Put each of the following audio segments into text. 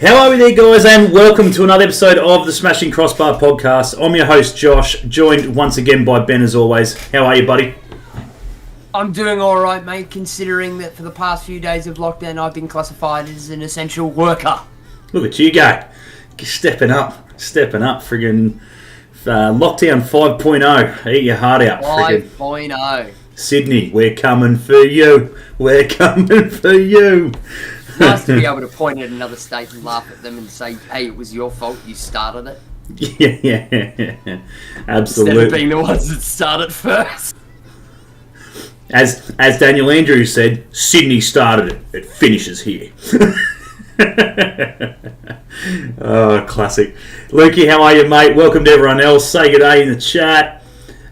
How are we there, guys, and welcome to another episode of the Smashing Crossbar Podcast. I'm your host, Josh, joined once again by Ben, as always. How are you, buddy? I'm doing alright, mate, considering that for the past few days of lockdown I've been classified as an essential worker. Look at you go. Stepping up. Friggin' lockdown 5.0. Eat your heart out. 5.0. Sydney, we're coming for you. We're coming for you. It's nice to be able to point at another state and laugh at them and say, hey, it was your fault, you started it. Yeah. Absolutely. Instead of being the ones that started first. As Daniel Andrews said, Sydney started it. It finishes here. Oh, classic. Lukey, how are you, mate? Welcome to everyone else. Say good day in the chat.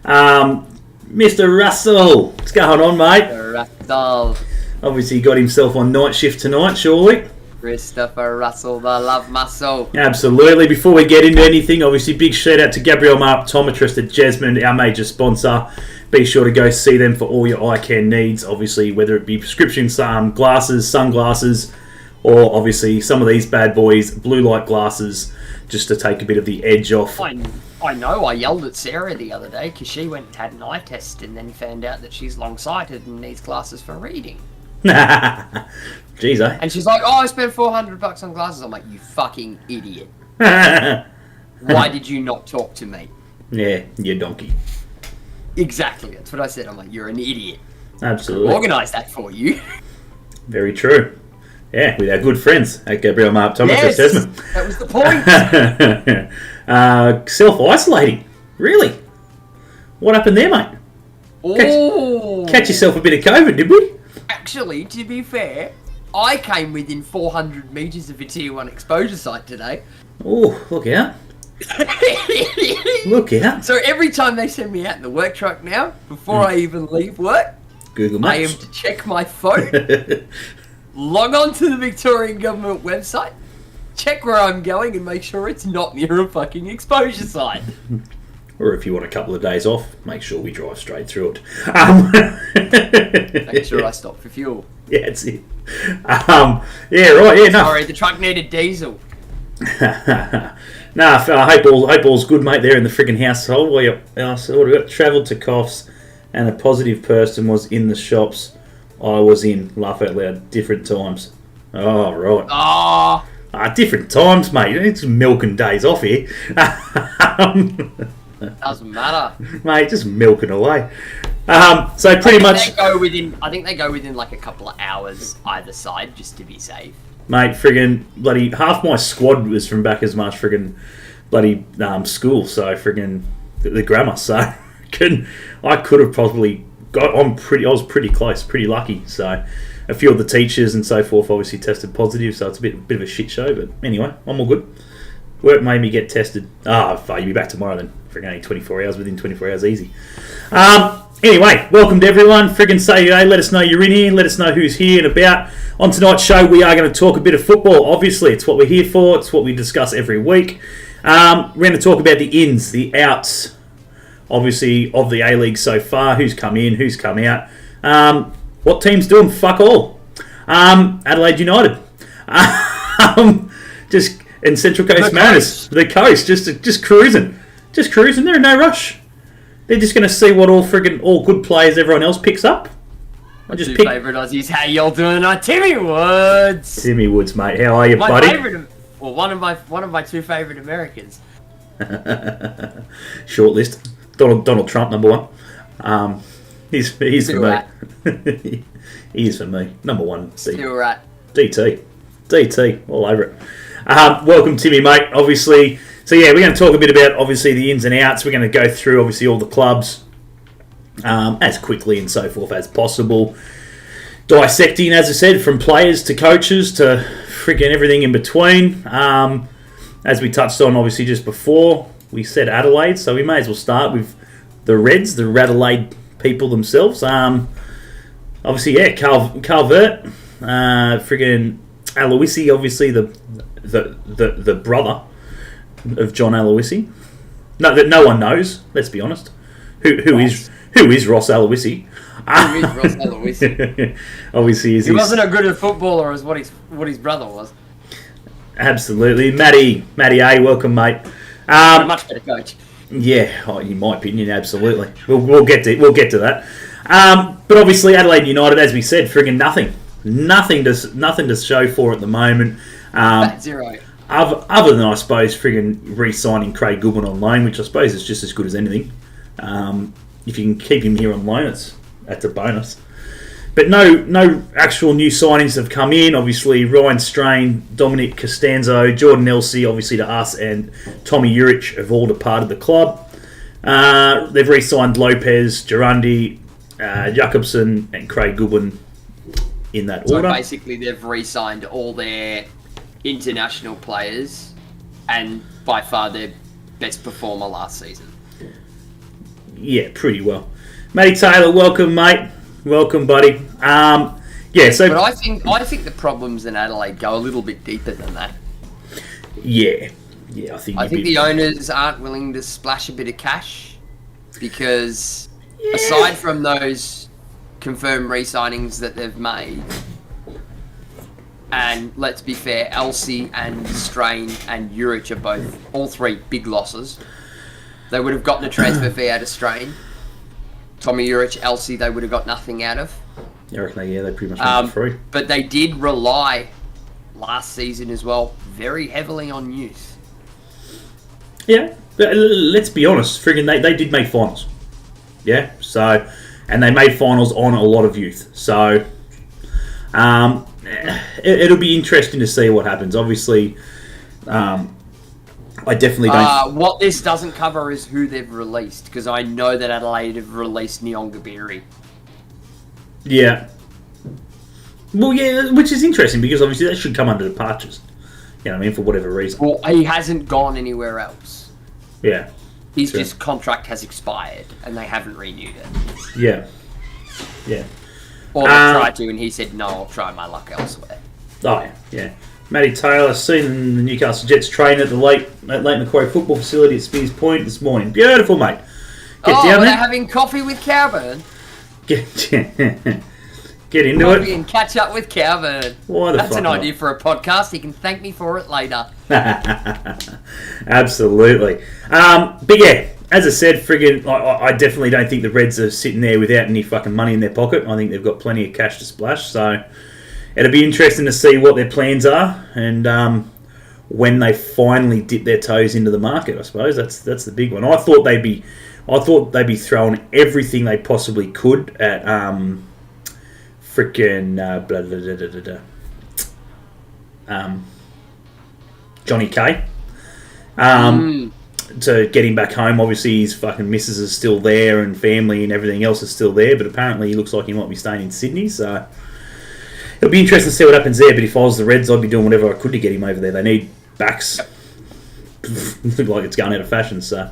Mr. Russell, what's going on, mate? Mr. Russell. Obviously, he got himself on night shift tonight, surely. Christopher Russell, the love muscle. Absolutely. Before we get into anything, obviously, big shout out to Gabrielle, my optometrist at Jasmine, our major sponsor. Be sure to go see them for all your eye care needs, obviously, whether it be prescription glasses, sunglasses, or obviously some of these bad boys, blue light glasses, just to take a bit of the edge off. I know, I yelled at Sarah the other day because she went and had an eye test and then found out that she's long-sighted and needs glasses for reading. Jeez, eh? And she's like, I spent $400 on glasses. I'm like, you fucking idiot. Why did you not talk to me? Yeah, you donkey. Exactly, that's what I said. I'm like, you're an idiot. Absolutely. Organise that for you. Very true. Yeah, with our good friends at Gabrielle Mark Thomas. Yes, that was the point. Self-isolating. Really? What happened there, mate? Catch yourself a bit of COVID, did we? Actually, to be fair, I came within 400 metres of a tier 1 exposure site today. Oh, look out. Look out. So every time they send me out in the work truck now, before I even leave work, Google Maps. I am to check my phone, log on to the Victorian Government website, check where I'm going and make sure it's not near a fucking exposure site. Or if you want a couple of days off, make sure we drive straight through it. Make sure I stop for fuel. Yeah, that's it. Yeah, right, yeah, no. Sorry, the truck needed diesel. Nah, I hope all's good, mate, there in the friggin' household. What we got? Travelled to Coffs and a positive person was in the shops I was in. Laugh out loud. Different times. Oh, right. Different times, mate. It's milking days off here. Doesn't matter. Mate, just milking away. So pretty much... I think they go within like a couple of hours either side, just to be safe. Mate, friggin' bloody... Half my squad was from back as much friggin' bloody school, so friggin' the grammar, so I could have probably got... I was pretty close, pretty lucky, so... A few of the teachers and so forth obviously tested positive, so it's a bit of a shit show, but anyway, I'm all good. Work made me get tested. You'll be back tomorrow then. Friggin' only 24 hours, within 24 hours, easy. Anyway, welcome to everyone. Friggin' say hey, let us know you're in here. Let us know who's here and about. On tonight's show, we are going to talk a bit of football. Obviously, it's what we're here for. It's what we discuss every week. We're going to talk about the ins, the outs, obviously, of the A-League so far. Who's come in, who's come out. What team's doing fuck all. Adelaide United. And Central Coast Mariners. The coast, just cruising. Just cruising. They're in no rush. They're just going to see what all good players everyone else picks up. Favourite Aussies, how y'all doing tonight? Timmy Woods. Timmy Woods, mate. How are you, buddy? One of my two favourite Americans. Short list. Donald Trump, number one. He's for me. He is for me. Number one. Still right. DT. All over it. Welcome, Timmy, mate. Obviously, so yeah, we're going to talk a bit about obviously the ins and outs. We're going to go through obviously all the clubs as quickly and so forth as possible. Dissecting, as I said, from players to coaches to freaking everything in between. As we touched on, obviously, just before, we said Adelaide, so we may as well start with the Reds, the Radelaide people themselves. Obviously, yeah, Carl Vert, friggin' Aloisi, obviously the brother of John Aloisi. No, that no one knows. Let's be honest. Who is Ross Aloisi? Who is Ross Aloisi? Obviously, he wasn't as good a footballer as what his brother was. Absolutely. Matty A, welcome, mate. A much better coach. Yeah, in my opinion, absolutely. We'll get to that. But obviously, Adelaide United, as we said, friggin' nothing to show for at the moment. Zero. Other than, I suppose, friggin' re-signing Craig Goodwin on loan, which I suppose is just as good as anything. If you can keep him here on loan, that's a bonus. But no actual new signings have come in. Obviously, Ryan Strain, Dominic Costanzo, Jordan Elsey, obviously to us, and Tommy Urich have all departed the club. They've re-signed Lopez, Girondi, Jakobsen, and Craig Goodwin in that order. So basically, they've re-signed all their international players, and by far their best performer last season. Yeah, pretty well. Matty Taylor, welcome, mate. Welcome, buddy. So But I think the problems in Adelaide go a little bit deeper than that. Yeah, I think the owners aren't willing to splash a bit of cash because aside from those confirmed re-signings that they've made, and let's be fair, Elsey and Strain and Urich are all three big losses. They would have gotten a transfer fee out of Strain. Tommy Urich, Elsey, they would have got nothing out of. I reckon they pretty much went for free. But they did rely last season as well very heavily on youth. Yeah, let's be honest, friggin' they did make finals. Yeah, so, and they made finals on a lot of youth. So, it'll be interesting to see what happens. Obviously, I definitely don't... what this doesn't cover is who they've released, because I know that Adelaide have released Nyongabiri. Yeah. Well, yeah, which is interesting, because obviously that should come under departures. You know what I mean, for whatever reason. Well, he hasn't gone anywhere else. Yeah. His just contract has expired, and they haven't renewed it. Yeah. Or they tried to, and he said, no, I'll try my luck elsewhere. Oh, yeah. Matty Taylor, seen the Newcastle Jets train at the late Macquarie football facility at Spears Point this morning. Beautiful, mate. Get down there. They're having coffee with Cowburn. Get into Coffee it. and catch up with Cowburn. Why the That's fuck an not? idea for a podcast. He can thank me for it later. Absolutely. But yeah, as I said, friggin', I definitely don't think the Reds are sitting there without any fucking money in their pocket. I think they've got plenty of cash to splash, so it'll be interesting to see what their plans are and when they finally dip their toes into the market. I suppose that's the big one. I thought they'd be throwing everything they possibly could at Johnny Kay to get him back home. Obviously, his fucking missus is still there and family and everything else is still there, but apparently he looks like he might be staying in Sydney, so it'll be interesting to see what happens there. But if I was the Reds, I'd be doing whatever I could to get him over there. They need backs. Look like it's going out of fashion, so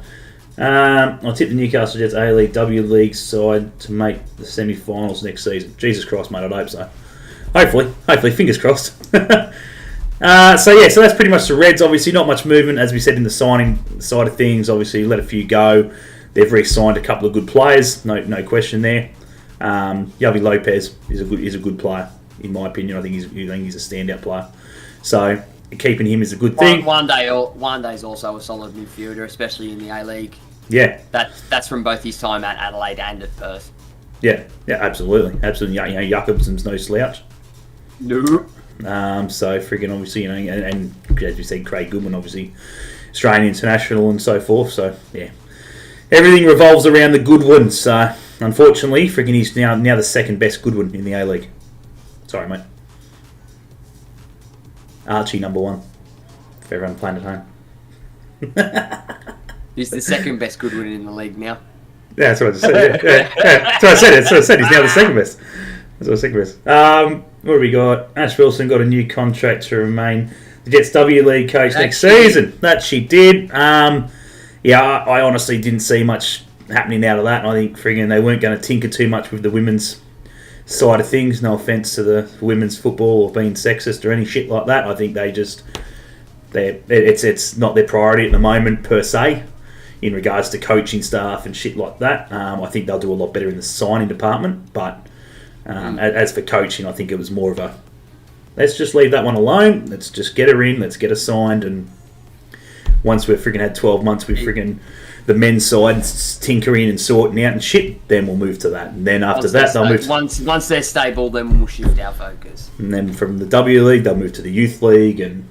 I'll tip the Newcastle Jets A-League, W-League side to make the semi-finals next season. Jesus Christ, mate, I'd hope so. Hopefully, fingers crossed. So that's pretty much the Reds. Obviously, not much movement, as we said, in the signing side of things. Obviously, let a few go. They've re-signed a couple of good players, no question there. Javi Lopez is a good player, in my opinion. I think he's a standout player. So keeping him is a good thing. One day's also a solid midfielder, especially in the A-League. Yeah, that's from both his time at Adelaide and at Perth. Yeah, absolutely. Jakobsen's no slouch. No. So friggin' obviously, and as you said, Craig Goodwin, obviously Australian international and so forth. So yeah, everything revolves around the Goodwin. So unfortunately, friggin' he's now the second best Goodwin in the A-League. Sorry, mate. Archie number one for everyone playing at home. He's the second best Goodwin in the league now. Yeah, that's what I just said. Yeah. That's what I said. That's what I said. He's now the second best. That's what I said. What have we got? Ash Wilson got a new contract to remain the Jets W League coach next season. That she did. I honestly didn't see much happening out of that. I think friggin' they weren't going to tinker too much with the women's side of things. No offence to the women's football or being sexist or any shit like that. I think it's not their priority at the moment per se in regards to coaching staff and shit like that. I think they'll do a lot better in the signing department, but as for coaching, I think it was more of let's just leave that one alone. Let's just get her in. Let's get her signed. And once we've friggin' had 12 months, we friggin' the men's side tinkering and sorting out and shit, then we'll move to that. And then after that, they'll move. Once they're stable, then we'll shift our focus. And then from the W League, they'll move to the Youth League, and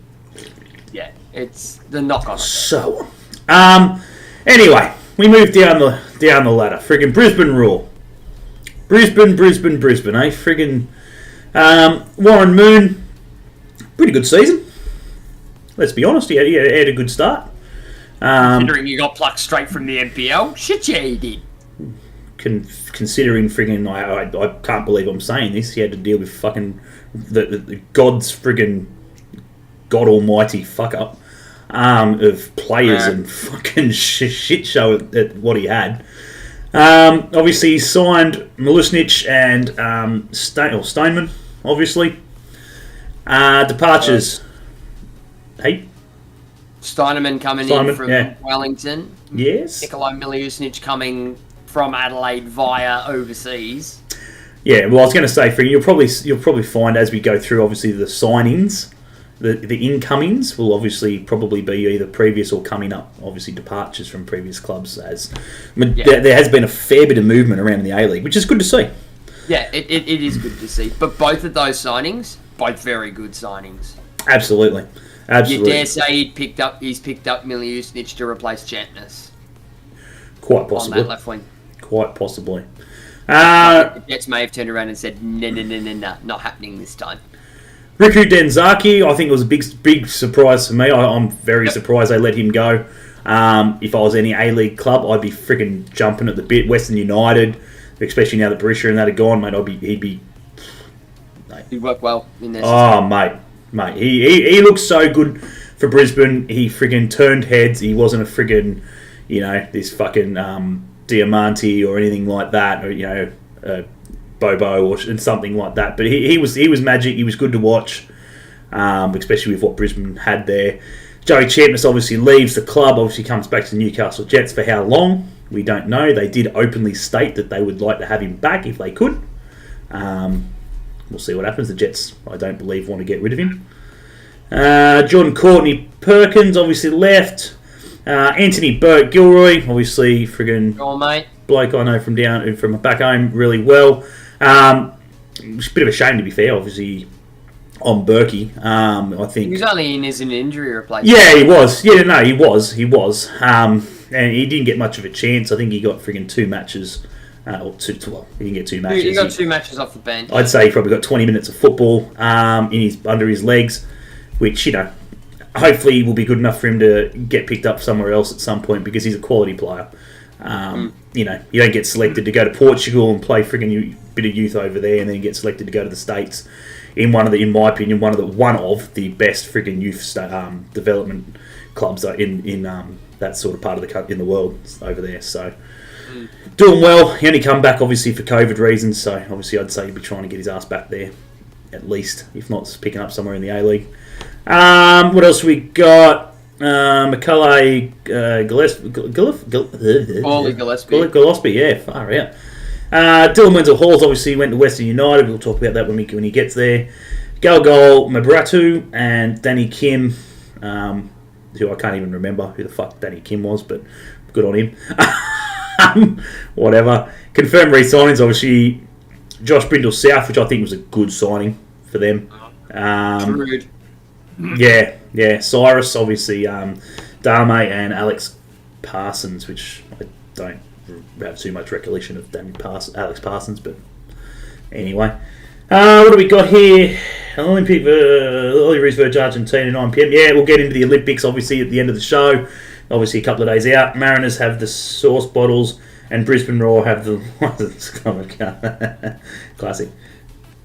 yeah, it's the knock-on. So, anyway, we move down the ladder. Friggin' Brisbane rule. Brisbane, eh? Friggin' Warren Moon, pretty good season. Let's be honest, he had a good start. Considering you got plucked straight from the NPL, shit, yeah, he did. Considering friggin', I can't believe I'm saying this. He had to deal with fucking the God's friggin' God Almighty fuck up of players and fucking shit show at what he had. Obviously, he signed Milusnic and Steinman. Obviously, departures. Hey. Steineman coming in from Wellington. Yes. Nikolai Milusnic coming from Adelaide via overseas. Yeah, well, I was going to say, Fring, you'll probably find as we go through, obviously, the signings, the incomings will obviously probably be either previous or coming up, obviously, departures from previous clubs. There has been a fair bit of movement around in the A-League, which is good to see. Yeah, it is good to see. But both of those signings, both very good signings. Absolutely. You dare say he's picked up Milusnic to replace Champness? Quite possibly. On that left wing. Quite possibly. The Jets may have turned around and said, no, not happening this time. Riku Denzaki, I think it was a big surprise for me. I'm very surprised they let him go. If I was any A-League club, I'd be freaking jumping at the bit. Western United, especially now that Barisha and that are gone, mate, he'd be... He'd work well in there. Oh, mate, he looks so good for Brisbane. He friggin' turned heads. He wasn't a friggin', this fucking Diamante or anything like that, or Bobo or something like that. But he was magic. He was good to watch, especially with what Brisbane had there. Joey Champness obviously leaves the club. Obviously comes back to the Newcastle Jets. For how long, we don't know. They did openly state that they would like to have him back if they could. We'll see what happens. The Jets, I don't believe, want to get rid of him. Jordan Courtney Perkins obviously left. Anthony Burt Gilroy, obviously friggin' bloke I know from back home really well. It's a bit of a shame, to be fair, obviously, on Berkey. I think he was only in as an injury replacement. Yeah, he was. Yeah, no, he was. And he didn't get much of a chance. I think he got friggin' 2 matches. He didn't get 2 matches. He got 2 matches off the bench. I'd say he probably got 20 minutes of football under his legs, which, hopefully will be good enough for him to get picked up somewhere else at some point because he's a quality player. You don't get selected to go to Portugal and play friggin' bit of youth over there and then get selected to go to the States in in my opinion, one of the best friggin' youth development clubs in that sort of part of in the world over there. So... doing well. He only come back obviously for COVID reasons, so obviously I'd say he'd be trying to get his ass back there at least, if not picking up somewhere in the A-League. What else we got? Macaulay Gillespie, yeah, far out. Dylan Wenzel-Halls obviously went to Western United. We'll talk about that when he gets there. Galgol Mabratu and Danny Kim, who I can't even remember who the fuck Danny Kim was, but good on him. Whatever. Confirmed re-signings, obviously Josh Brindle South, which I think was a good signing for them. Yeah. Cyrus, obviously Dame and Alex Parsons, which I don't have too much recollection of Alex Parsons, but anyway. What do we got here? Olympic versus Argentina, 9 p.m. Yeah, we'll get into the Olympics obviously at the end of the show. Obviously, a couple of days out. Mariners have the sauce bottles, and Brisbane Roar have the... Classic.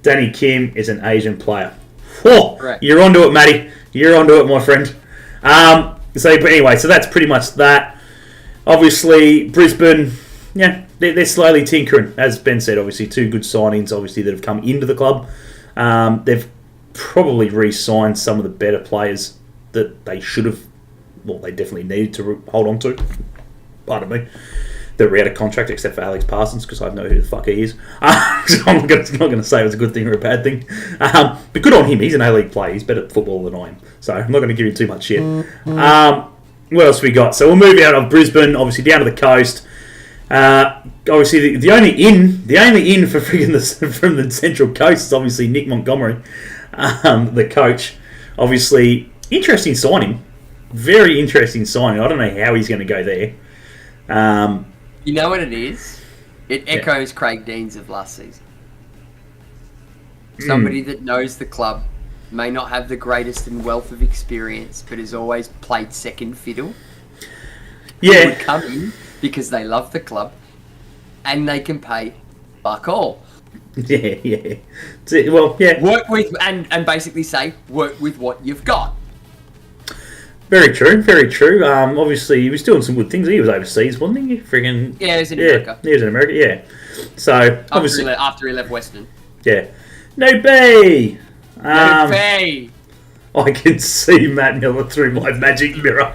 Danny Kim is an Asian player. Whoa! Right. You're onto it, Matty. You're onto it, my friend. But anyway, so that's pretty much that. Obviously, Brisbane, they're slowly tinkering. As Ben said, obviously, 2 good signings, obviously, that have come into the club. They've probably re-signed some of the better players that they should have... Well, they definitely needed to hold on to. Pardon me. that were out of contract, except for Alex Parsons, because I know who the fuck he is. So I'm not going to say it was a good thing or a bad thing. But good on him. He's an A-League player. He's better at football than I am. So I'm not going to give him too much shit. What else we got? So we'll move out of Brisbane, obviously down to the coast. Obviously, the only in for friggin' from the Central Coast is obviously Nick Montgomery, the coach. Obviously, interesting signing. Very interesting signing. I don't know how he's going to go there. You know what it is? It echoes Craig Deans of last season. Somebody that knows the club, may not have the greatest and wealth of experience, but has always played second fiddle. Yeah. Would come in because they love the club and they can pay fuck all. Yeah. Well, yeah. Work with, and basically say, work with what you've got. Very true. Obviously, he was doing some good things. He was overseas, wasn't he? Friggin' Yeah, he was in America. He was in America, yeah. So, obviously... After he left Western. Yeah. No B! No B! I can see Matt Miller through my magic mirror.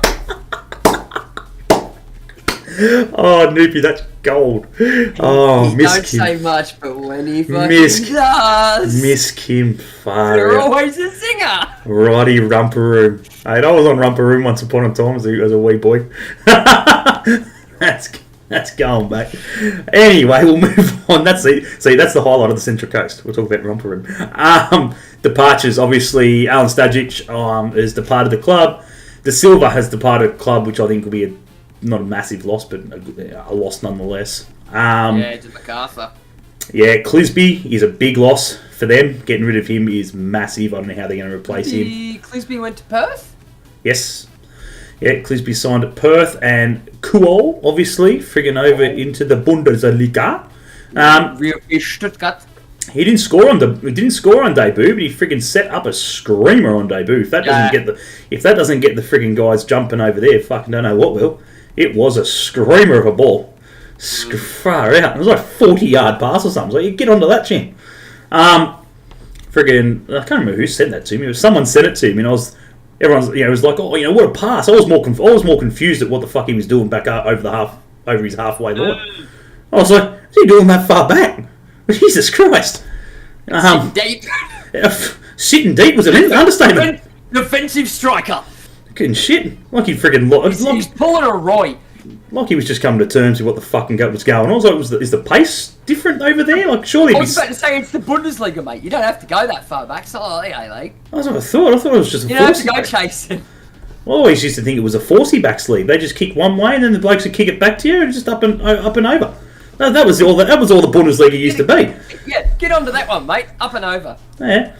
Oh, Noopy, that's gold. Oh, he Miss don't Kim. say much, but when he fucking does... Miss Kim. You're always a singer. Righty, Rumper Room. Hey, I was on Rumper Room once upon a time as a wee boy. That's going back. Anyway, we'll move on. That's the highlight of the Central Coast. We'll talk about Romper Room. Departures, obviously, Alan Stajic has departed the club. De Silva has departed the club, which I think will be not a massive loss, but a loss nonetheless. To MacArthur. Yeah, Clisby is a big loss for them. Getting rid of him is massive. I don't know how they're going to replace him. Clisby went to Perth? Yes. Yeah, Clisby signed at Perth, and Kuol, obviously, friggin' over into the Bundesliga. Stuttgart. He didn't score on debut, but he friggin' set up a screamer on debut. If that doesn't get the friggin' guys jumping over there, fucking don't know what will. It was a screamer of a ball. Far out. It was like a 40-yard pass or something. So you get onto that, champ. Friggin', I can't remember who sent that to me. Someone sent it to me, and it was like, what a pass. I was more confused at what the fuck he was doing back over his halfway line. I was like, what's he doing that far back? Jesus Christ. Sitting deep. Sitting deep was an understatement. Defensive striker. Fucking shit. Like he friggin' He's pulling a Roy. Like he was just coming to terms with what the fucking was going on. I was like, is the pace different over there? Like, surely... I was about to say, it's the Bundesliga, mate. You don't have to go that far back. It's not like A-League. That's what I thought. I thought it was just a... You don't have to go chasing. I always used to think it was a 40-back league. They just kick one way and then the blokes would kick it back to you and just up and over. That was all the Bundesliga used to be. Yeah, get onto that one, mate. Up and over. Yeah.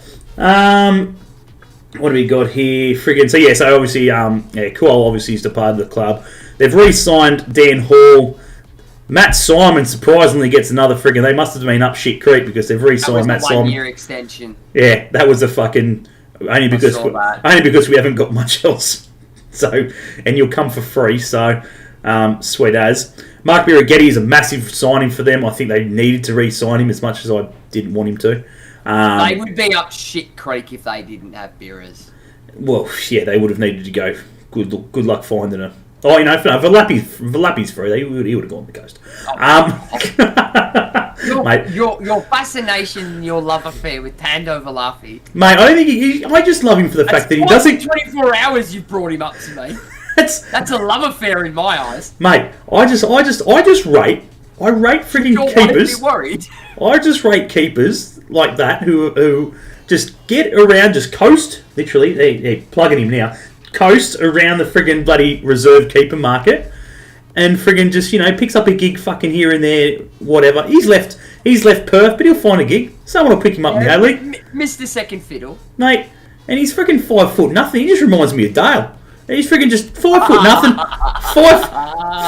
What do we got here? Friggin' so obviously Kuol obviously has departed the club. They've re-signed Dan Hall. Matt Simon surprisingly gets another friggin'. They must have been up shit creek because they've re-signed Matt Simon. 1-year extension. Yeah, that was a fucking only because we haven't got much else. So, and you'll come for free. So, sweet as. Mark Birighetti is a massive signing for them. I think they needed to re-sign him as much as I didn't want him to. They would be up shit creek if they didn't have Beerers. Well, yeah, they would have needed to go. Good luck finding a... Oh, Valapi's free. He would have gone to the coast. Mate, your fascination, your love affair with Tando Valapi. Mate, I don't think I just love him for the fact that he doesn't... 24 hours you've brought him up to me. That's a love affair in my eyes. Mate, I rate freaking keepers. Worried. I just rate keepers like that who just get around, just coast. Literally, they're plugging him now. Coast around the friggin' bloody reserve keeper market, and friggin' just picks up a gig fucking here and there, whatever. He's left Perth, but he'll find a gig. Someone will pick him up in the A-League. Mr. Second Fiddle, mate, and he's friggin' 5'0". He just reminds me of Dale. He's friggin' just 5'0".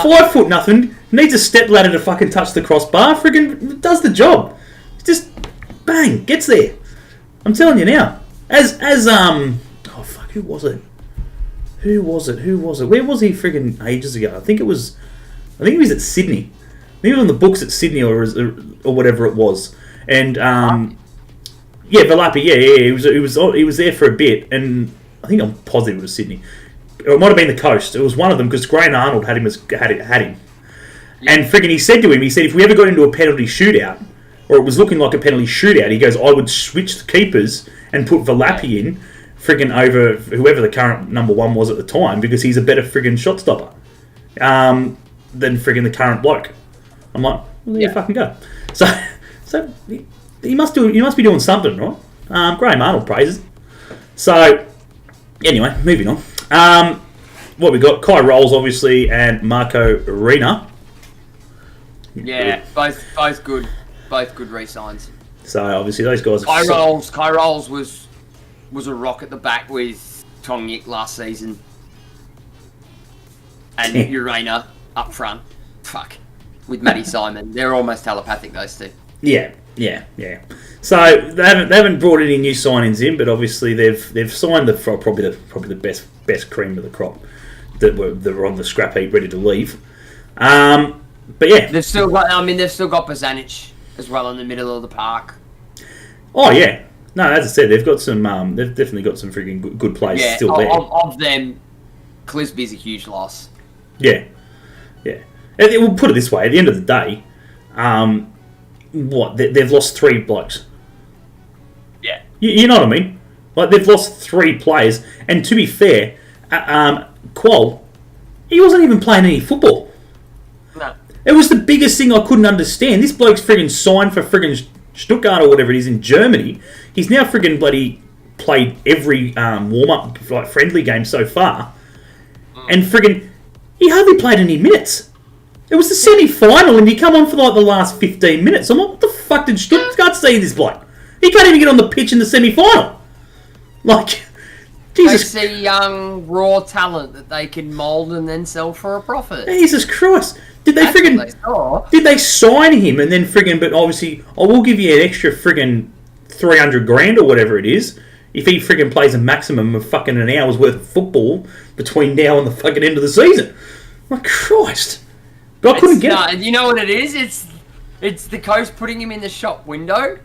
5'0". Needs a step ladder to fucking touch the crossbar. Friggin' does the job. Just bang, gets there. I'm telling you now. Who was it? Who was it? Where was he friggin' ages ago? I think he was at Sydney. I think he was on the books at Sydney or whatever it was. And Valapi, he was there for a bit, and I think I'm positive it was Sydney. Or it might have been the coast. It was one of them because Graham Arnold had him. Yeah. And friggin' he said to him, if we ever got into a penalty shootout, or it was looking like a penalty shootout, he goes, I would switch the keepers and put Valapi in friggin' over whoever the current number one was at the time, because he's a better friggin' shot stopper than friggin' the current bloke. I'm like, well, there you fucking go. So he must be doing something, right? Graham Arnold praises. So anyway, moving on. What we got? Kai Rolls, obviously, and Marco Arena. Yeah, both good re-signs. So obviously those guys. Kai Rolls was a rock at the back with Tong Yik last season, and Urena up front. Fuck, with Matty Simon, they're almost telepathic, those two. Yeah. So they haven't brought any new signings in, but obviously they've signed probably the best cream of the crop that were on the scrap heap ready to leave. But yeah, they've still got Bozanic as well in the middle of the park. Oh yeah, no, as I said, they've got some. They've definitely got some freaking good players still there. Of them, Clisby's a huge loss. Yeah. We'll put it this way: at the end of the day, they've lost 3 blokes. Yeah. You know what I mean? Like, they've lost 3 players, and to be fair, Qual, he wasn't even playing any football. No. It was the biggest thing I couldn't understand. This bloke's friggin' signed for friggin' Stuttgart or whatever it is in Germany. He's now friggin' bloody played every warm-up, like, friendly game so far. And friggin', he hardly played any minutes. It was the semi-final and he come on for like the last 15 minutes. I'm like, what the fuck did Stuttgart see in this bloke? He can't even get on the pitch in the semi-final. Like, Jesus. They see young, raw talent that they can mould and then sell for a profit. Jesus Christ. Did they sign him and then friggin', but obviously, I will give you an extra friggin' 300 grand or whatever it is if he friggin' plays a maximum of fucking an hour's worth of football between now and the fucking end of the season. Like, Christ. But I couldn't get it. You know what it is? It's the coach putting him in the shop window.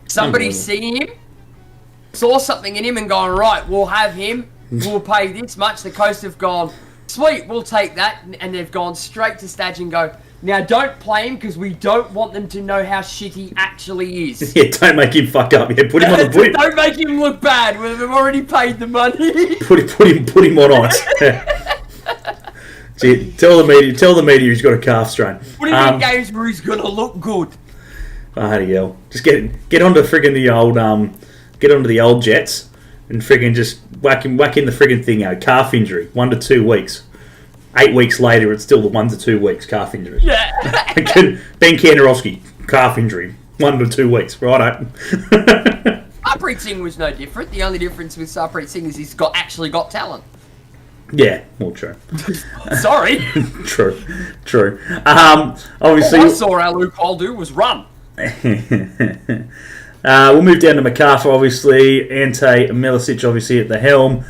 Somebody seen him, saw something in him and gone, right, we'll have him, we'll pay this much. The coast have gone, sweet, we'll take that. And they've gone straight to Stadge and go, now don't play him because we don't want them to know how shit he actually is. Yeah, don't make him fuck up. Yeah, put him on the Don't make him look bad when we've already paid the money. Put him on ice. See, tell the media he's got a calf strain. Put him in games where he's gonna look good. Bloody hell! Just get onto friggin' the old Jets and friggin' just whack in the friggin' thing out. Calf injury, 1 to 2 weeks. 8 weeks later, it's still the 1 to 2 weeks calf injury. Yeah. Ben Kandarowski, calf injury, 1 to 2 weeks. Righto. Sarpreet Singh was no different. The only difference with Sarpreet Singh is he's actually got talent. Yeah, well, true. Sorry. True. Obviously, all I saw Alu Cole do was run. We'll move down to MacArthur, obviously. Ante Milicic, obviously, at the helm.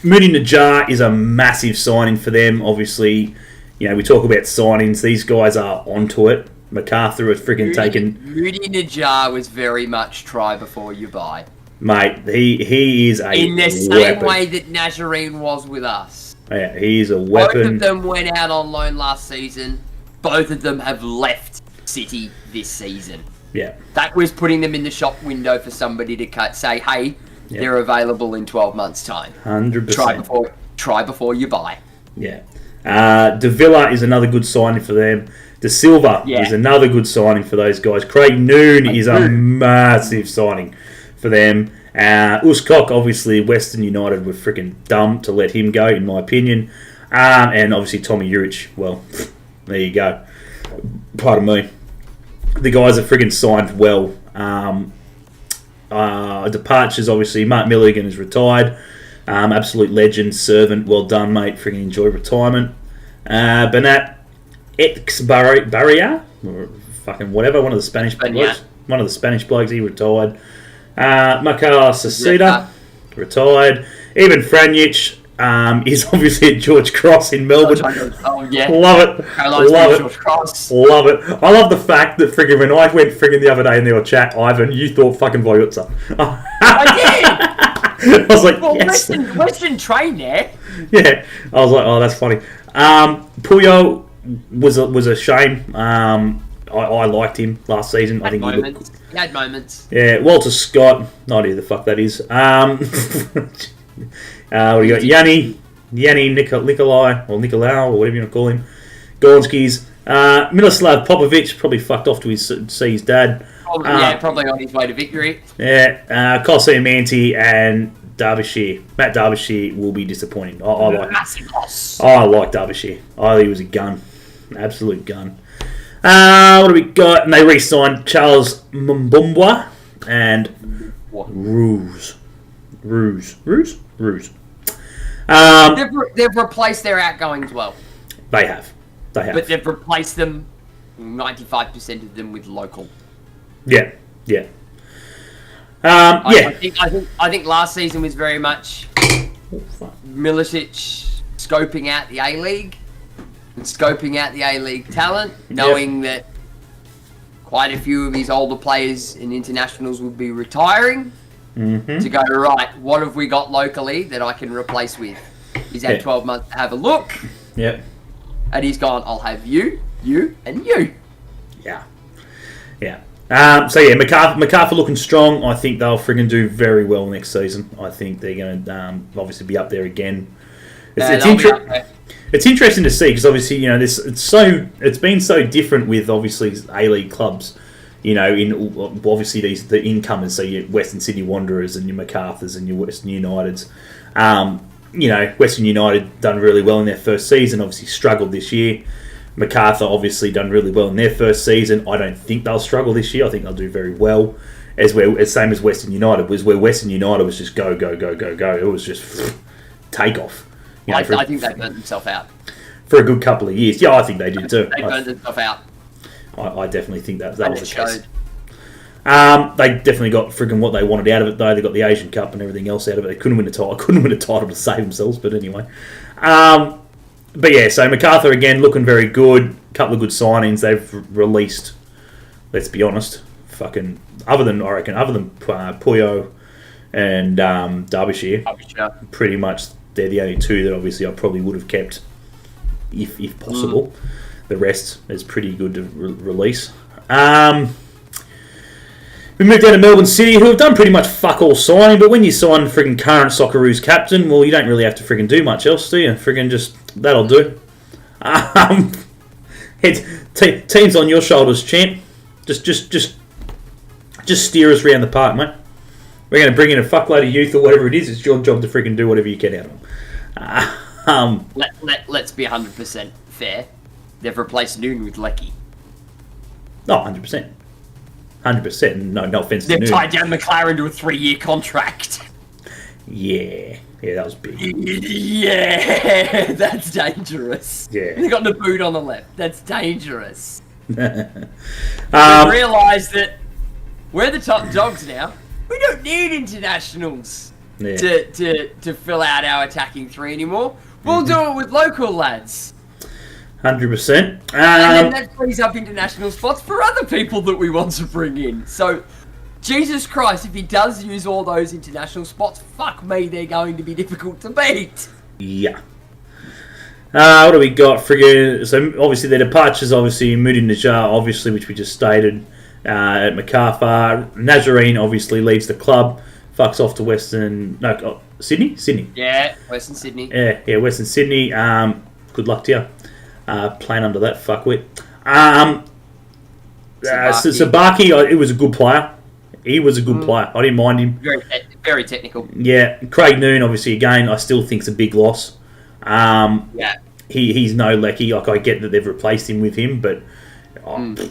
Moody Najjar is a massive signing for them. Obviously, you know, we talk about signings. These guys are onto it. MacArthur has freaking taken... Moody Najjar was very much try before you buy. Mate, he is a weapon. In the same way that Nazarene was with us. Yeah, he is a weapon. Both of them went out on loan last season. Both of them have left City this season. Yeah. That was putting them in the shop window for somebody to say, hey, they're available in 12 months' time. 100%. Try before you buy. Yeah. De Villa is another good signing for them. De Silva is another good signing for those guys. Craig Noon is a massive signing for them. Uskok, obviously, Western United were freaking dumb to let him go, in my opinion. And obviously Tommy Juric, well, there you go. Pardon me. The guys are freaking signed well. Departures, obviously, Mark Milligan is retired. Absolute legend, servant, well done, mate. Freaking enjoy retirement. Bernat Barria, or fucking whatever, one of the Spanish blokes. One of the Spanish blokes, he retired. Makar Sasida, retired. Even Franjic is obviously at George Cross in Melbourne. Oh, yeah. Love it. Love it. I love the fact that friggin' when I went friggin' the other day in their chat, Ivan, you thought fucking Vojutsa. I did! I was like, well, yes. Western train there. Yeah. I was like, oh, that's funny. Puyo was a shame. I liked him last season. I think he had moments. Yeah, Walter Scott. No idea who the fuck that is. What do you got? Yanni Nikolai or Nicolau or whatever you want to call him. Gornskis. Miroslav Popovic probably fucked off to see his dad. Probably on his way to victory. Yeah, Colosseum Manti and Derbyshire. Matt Derbyshire will be disappointing. I like Derbyshire. I think he was a gun. Absolute gun. What do we got? And they re-signed Charles Mbumbwa and Ruse. They've replaced their outgoings well. They have. But they've replaced them, 95% of them, with local. Yeah. I think last season was very much Milicic scoping out the A-League and scoping out the A-League talent, knowing that quite a few of his older players in internationals would be retiring. To go, right, what have we got locally that I can replace with? He's had 12 months to have a look. Yep. And he's gone, I'll have you, and you. Yeah. MacArthur looking strong. I think they'll friggin' do very well next season. I think they're going to obviously be up there again. It's interesting to see because obviously it's been so different with obviously A-League clubs. In obviously the incomers, so your Western Sydney Wanderers and your MacArthurs and your Western Uniteds. Western United done really well in their first season. Obviously struggled this year. MacArthur obviously done really well in their first season. I don't think they'll struggle this year. I think they'll do very well. Same as Western United was, where Western United was just go. It was just take off. I think they burnt themselves out for a good couple of years. Yeah, I think they did too. They burnt themselves out. I definitely think that was the case. They definitely got friggin' what they wanted out of it, though. They got the Asian Cup and everything else out of it. They couldn't win a title to save themselves, but anyway. So MacArthur again looking very good. Couple of good signings they've released. Let's be honest, other than Puyo and Derbyshire, pretty much they're the only two that obviously I probably would have kept if possible. The rest is pretty good to release. We moved down to Melbourne City, who have done pretty much fuck all signing, but when you sign friggin' current Socceroos captain, well, you don't really have to friggin' do much else, do you? Friggin' just, that'll do. Team's on your shoulders, champ. Just steer us around the park, mate. We're going to bring in a fuckload of youth or whatever it is. It's your job to friggin' do whatever you get out of them. Let's be 100% fair. They've replaced Noon with Lecky. Oh, 100%. 100%. No offense to Noon. They've tied down McLaren to a 3-year contract. Yeah, that was big. Yeah, that's dangerous. Yeah. They got the boot on the left. That's dangerous. They realised that we're the top dogs now. We don't need internationals to fill out our attacking three anymore. We'll do it with local lads. 100%. And then that frees up international spots for other people that we want to bring in. So, Jesus Christ, if he does use all those international spots, fuck me, they're going to be difficult to beat. Yeah. What do we got? So, obviously, their departures, obviously, Moody Najjar, obviously, which we just stated, at MacArthur. Nazarene, obviously, leads the club. Fucks off to Sydney? Sydney. Yeah, Western Sydney. Yeah, Western Sydney. Good luck to you. Playing under that fuckwit. Sabaki, it was a good player. He was a good player. I didn't mind him. Very technical. Yeah. Craig Noon, obviously, again, I still think it's a big loss. He's no Lecky. Like, I get that they've replaced him with him, but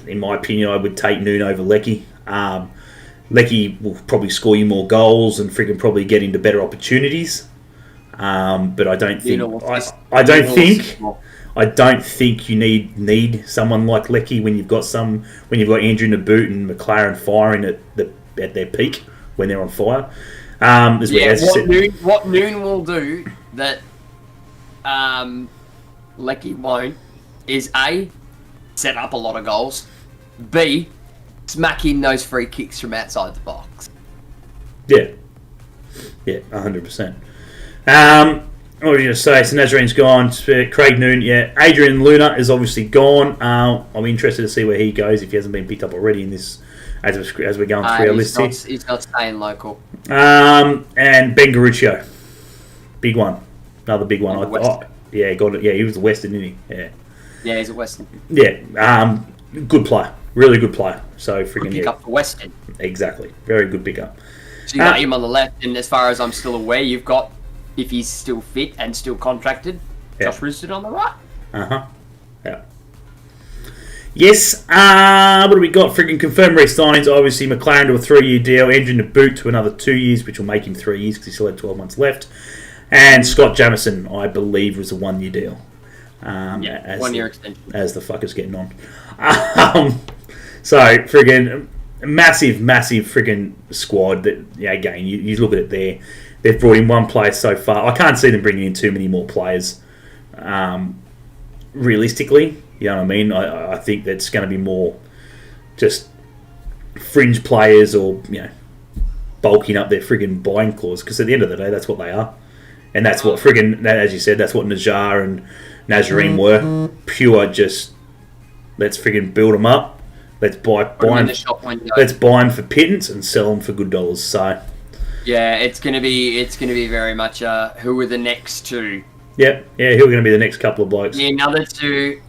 in my opinion, I would take Noon over Lecky. Lecky will probably score you more goals and freaking probably get into better opportunities. But I don't think... I don't think you need someone like Lecky when you've got Andrew Naboot and McLaren firing at their peak when they're on fire. What Noon will do that Lecky won't is A, set up a lot of goals, B, smack in those free kicks from outside the box. Yeah, 100%. What was you going to say? So Nazarene's gone. Craig Noon, yeah. Adrian Luna is obviously gone. I'm interested to see where he goes if he hasn't been picked up already in this as we're going through our list here. He's not staying local. And Ben Garuccio. Big one. Another big one. Yeah, got it. Yeah, he was the Western, didn't he? Yeah. Yeah, he's a Western. Yeah. Good player. Really good player. So freaking pick up for Western. Exactly. Very good pickup. So you got him on the left, and as far as I'm still aware, you've got, if he's still fit and still contracted, Josh Rooston on the right. Yeah. Yes. What do we got? Freaking confirmed re-signings. Obviously, McLaren to a 3-year deal. Andrew Naboot to another 2 years, which will make him 3 years because he still had 12 months left. And Scott Jamieson, I believe, was a 1-year deal. 1 year extension. As the fucker's getting on. So, friggin' massive friggin' squad. That again, you look at it there. They've brought in one player so far. I can't see them bringing in too many more players. Realistically, you know what I mean? I think that's going to be more just fringe players or, bulking up their friggin' buying clause. Because at the end of the day, that's what they are. And that's what friggin', as you said, that's what Najjar and Nazarene were. Pure just, let's friggin' build them up. Let's buy them. Let's buy them for pittance and sell them for good dollars. So, yeah, it's gonna be very much who are the next two? Yeah, who are going to be the next couple of blokes? Yeah, another two.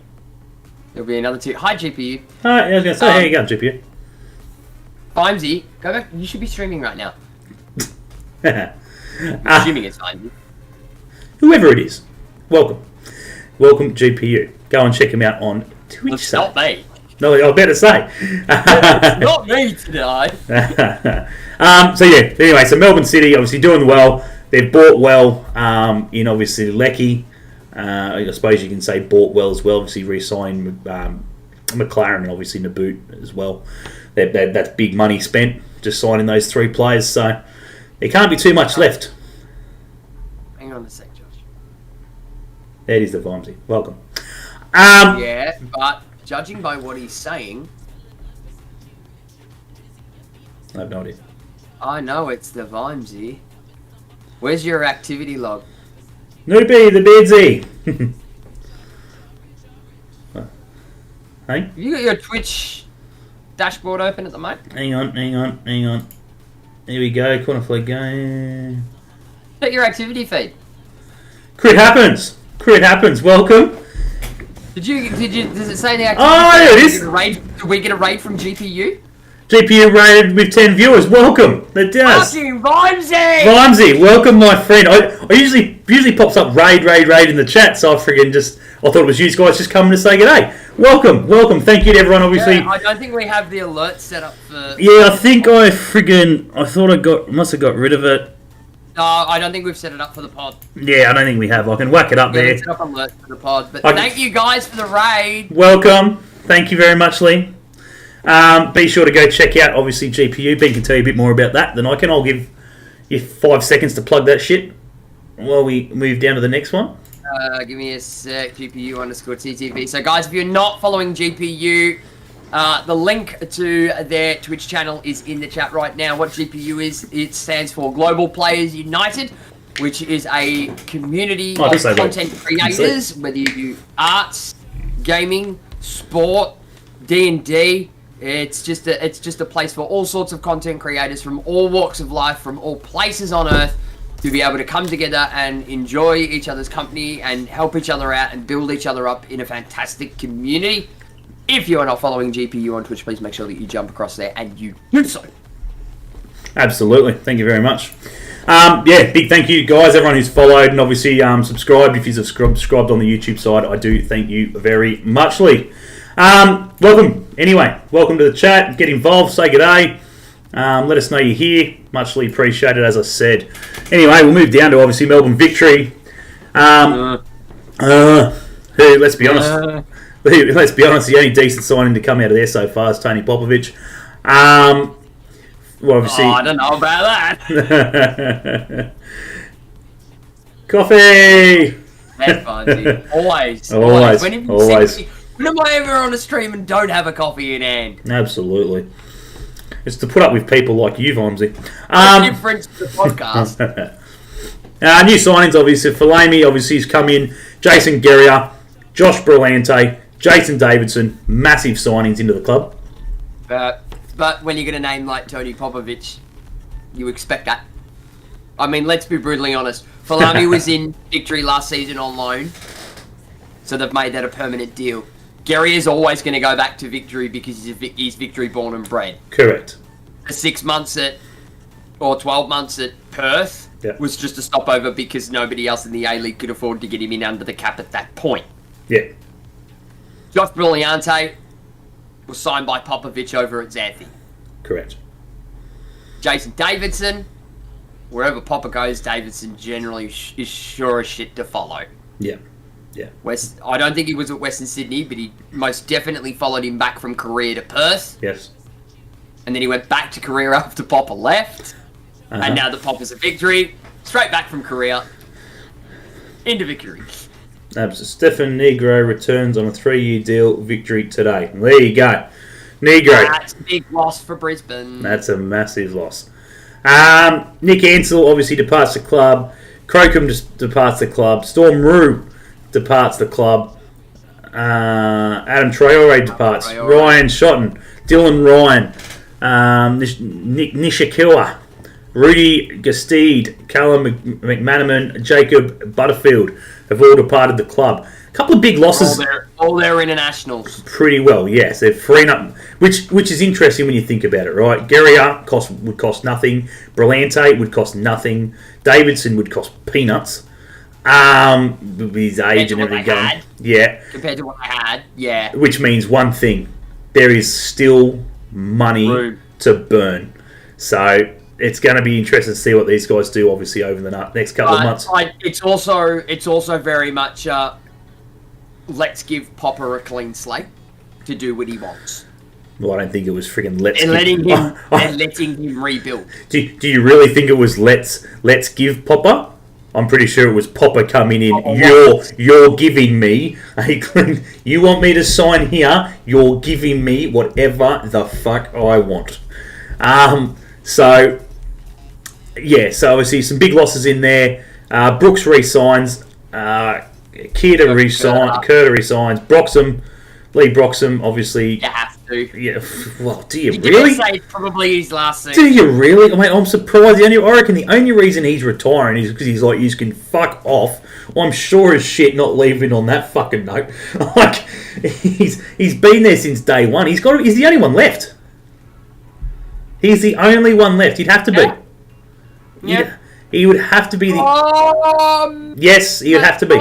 There'll be another two. Hi, GPU. Hi, I was going to say, how you going, GPU? Vimesy, go back. You should be streaming right now. Assuming it's Vimesy. Whoever it is, welcome, GPU. Go and check him out on Twitch. It's not me. No, I was about to say. It's not me today. Anyway, so Melbourne City obviously doing well. They've bought well in obviously Leckie. I suppose you can say bought well as well. Obviously re-signed McLaren and obviously Naboot as well. That's big money spent just signing those 3 players. So there can't be too much left. Hang on a sec, Josh. That is the Vimesy. Welcome. Yeah, but judging by what he's saying, I have no idea. I know it's the Vimesy. Where's your activity log? Noopy, the beardsy. Hey? Have you got your Twitch dashboard open at the moment? Hang on. Here we go. Corner flag game. Check your activity feed. Crit happens. Welcome. Does it say the activity? Oh, yeah, it is. Did we get a raid from GPU? GPU rated with 10 viewers. Welcome. That does. Fucking Vimesy! Vimesy, welcome, my friend. I usually pops up raid in the chat, so I thought it was you guys just coming to say g'day. Welcome. Thank you to everyone. Obviously, I don't think we have the alert set up for. Yeah, I think I must have got rid of it. No, I don't think we've set it up for the pod. Yeah, I don't think we have. I can whack it up there. Set up alert for the pod, but thank you guys for the raid. Welcome. Thank you very much, Lee. Be sure to go check out, obviously, GPU. Ben can tell you a bit more about that than I can. I'll give you 5 seconds to plug that shit while we move down to the next one. Give me a sec, GPU_TTV. So, guys, if you're not following GPU, the link to their Twitch channel is in the chat right now. What GPU is, it stands for Global Players United, which is a community of content creators, whether you do arts, gaming, sport, D&D. It's just a place for all sorts of content creators from all walks of life, from all places on earth, to be able to come together and enjoy each other's company and help each other out and build each other up in a fantastic community. If you are not following GPU on Twitch, please make sure that you jump across there and you do so. Absolutely. Thank you very much. Big thank you, guys, everyone who's followed and obviously subscribed. If you've subscribed on the YouTube side, I do thank you very much, Lee. Welcome to the chat. Get involved, say g'day. Let us know you're here. Muchly appreciated, as I said. Anyway, we'll move down to obviously Melbourne Victory. Who, let's be honest, the only decent signing to come out of there so far is Tony Popovich. Obviously, I don't know about that. Coffee. That's fine, dude. Always. When am I ever on a stream and don't have a coffee in hand? Absolutely. It's to put up with people like you, Vimesy. Difference to the podcast. New signings, obviously. Falami, obviously, has come in. Jason Guerrier, Josh Brillante, Jason Davidson. Massive signings into the club. But when you're going to name like Tony Popovic, you expect that. I mean, let's be brutally honest. Falami was in Victory last season on loan, so they've made that a permanent deal. Gary is always going to go back to Victory because he's Victory born and bred. Correct. The 6 months or 12 months at Perth was just a stopover because nobody else in the A-League could afford to get him in under the cap at that point. Yeah. Josh Brillante was signed by Popovic over at Xanthi. Correct. Jason Davidson, wherever Popper goes, Davidson generally is sure as shit to follow. Yeah. I don't think he was at Western Sydney, but he most definitely followed him back from Korea to Perth. Yes. And then he went back to Korea after Popper left. And now that Popper's a Victory, straight back from Korea into Victory. Stefan Negro returns on a 3-year deal. Victory today. There you go. Negro. That's a big loss for Brisbane. That's a massive loss. Nick Ansell obviously departs the club. Crocombe departs the club. Storm Rue departs the club. Adam Traore departs. Ryan Shotton. Dylan Ryan. Nishakiwa. Rudy Gastede. Callum McManaman. Jacob Butterfield have all departed the club. A couple of big losses. All their internationals. Pretty well, yes. They're freeing up, which is interesting when you think about it, right? Guerrier would cost nothing. Brillante would cost nothing. Davidson would cost peanuts. With his age and everything. Yeah. Compared to what I had, yeah. Which means one thing. There is still money to burn. So it's going to be interesting to see what these guys do, obviously, over the next couple of months. It's also very much let's give Popper a clean slate to do what he wants. Well, I don't think it was friggin' letting him rebuild. Do you really think it was let's give Popper? I'm pretty sure it was Popper coming in. You're giving me you want me to sign here? You're giving me whatever the fuck I want. So obviously some big losses in there. Brooks re-signs. Curta resigns. Lee Broxham, obviously. You have to. Yeah. Well, do you really? Say it's probably his last season. Do you really? I mean, I'm surprised. I reckon the only reason he's retiring is because he's like, you can fuck off. Well, I'm sure as shit not leaving on that fucking note. Like, he's been there since day one. He's the only one left. He's the only one left. He'd have to be. Yeah. He would have to be the. Yes, he would have to be.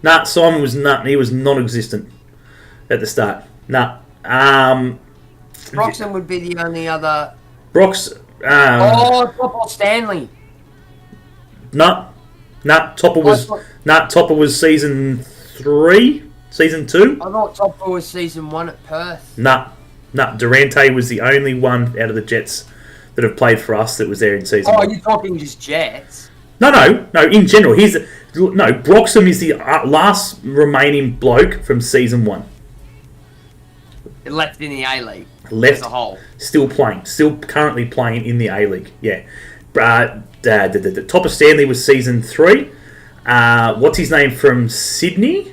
Nah, Simon was nut. He was non-existent at the start. Nah. Broxham would be the only other. Topper Stanley. Topper was season 3, season 2. I thought Topper was season 1 at Perth. Durante was the only one out of the Jets that have played for us that was there in season 1. You're talking just Jets? No. In general, Broxham is the last remaining bloke from season 1. Left in the A-League. Left as a whole. Still currently playing in the A-League. Yeah. Topper Stanley was season 3. What's his name from Sydney?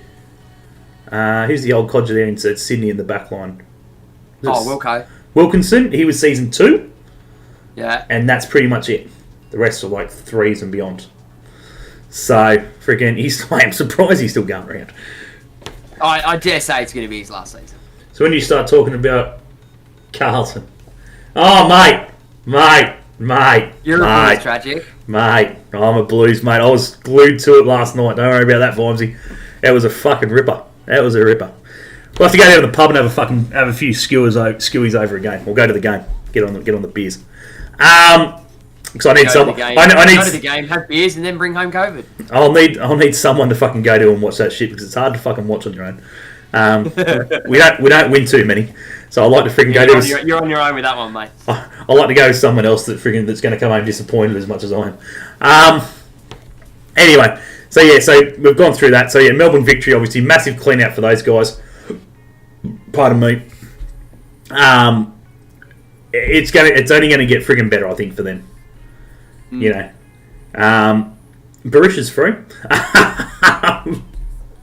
Who's the old codger there in Sydney in the back line? Wilco. Wilkinson. He was season 2. Yeah. And that's pretty much it. The rest are like 3s and beyond. So, I'm surprised he's still going around. I dare say it's going to be his last season. So when you start talking about Carlton, mate, you're a Blues tragic, mate. I'm a Blues mate. I was glued to it last night. Don't worry about that, Vimesy. That was a fucking ripper. We'll have to go down to the pub and have a few skewies over a game. We'll go to the game. Get on the beers. Because I need someone. I need go to the game, have beers, and then bring home COVID. I'll need someone to fucking go to and watch that shit because it's hard to fucking watch on your own. We don't win too many, so I like to freaking go to. You're on your own with that one, mate. I like to go to someone else that's going to come home disappointed as much as I am. Anyway, so we've gone through that. So Melbourne Victory, obviously massive clean out for those guys. Pardon me. It's only going to get friggin' better, I think, for them. You know, Barisha's free.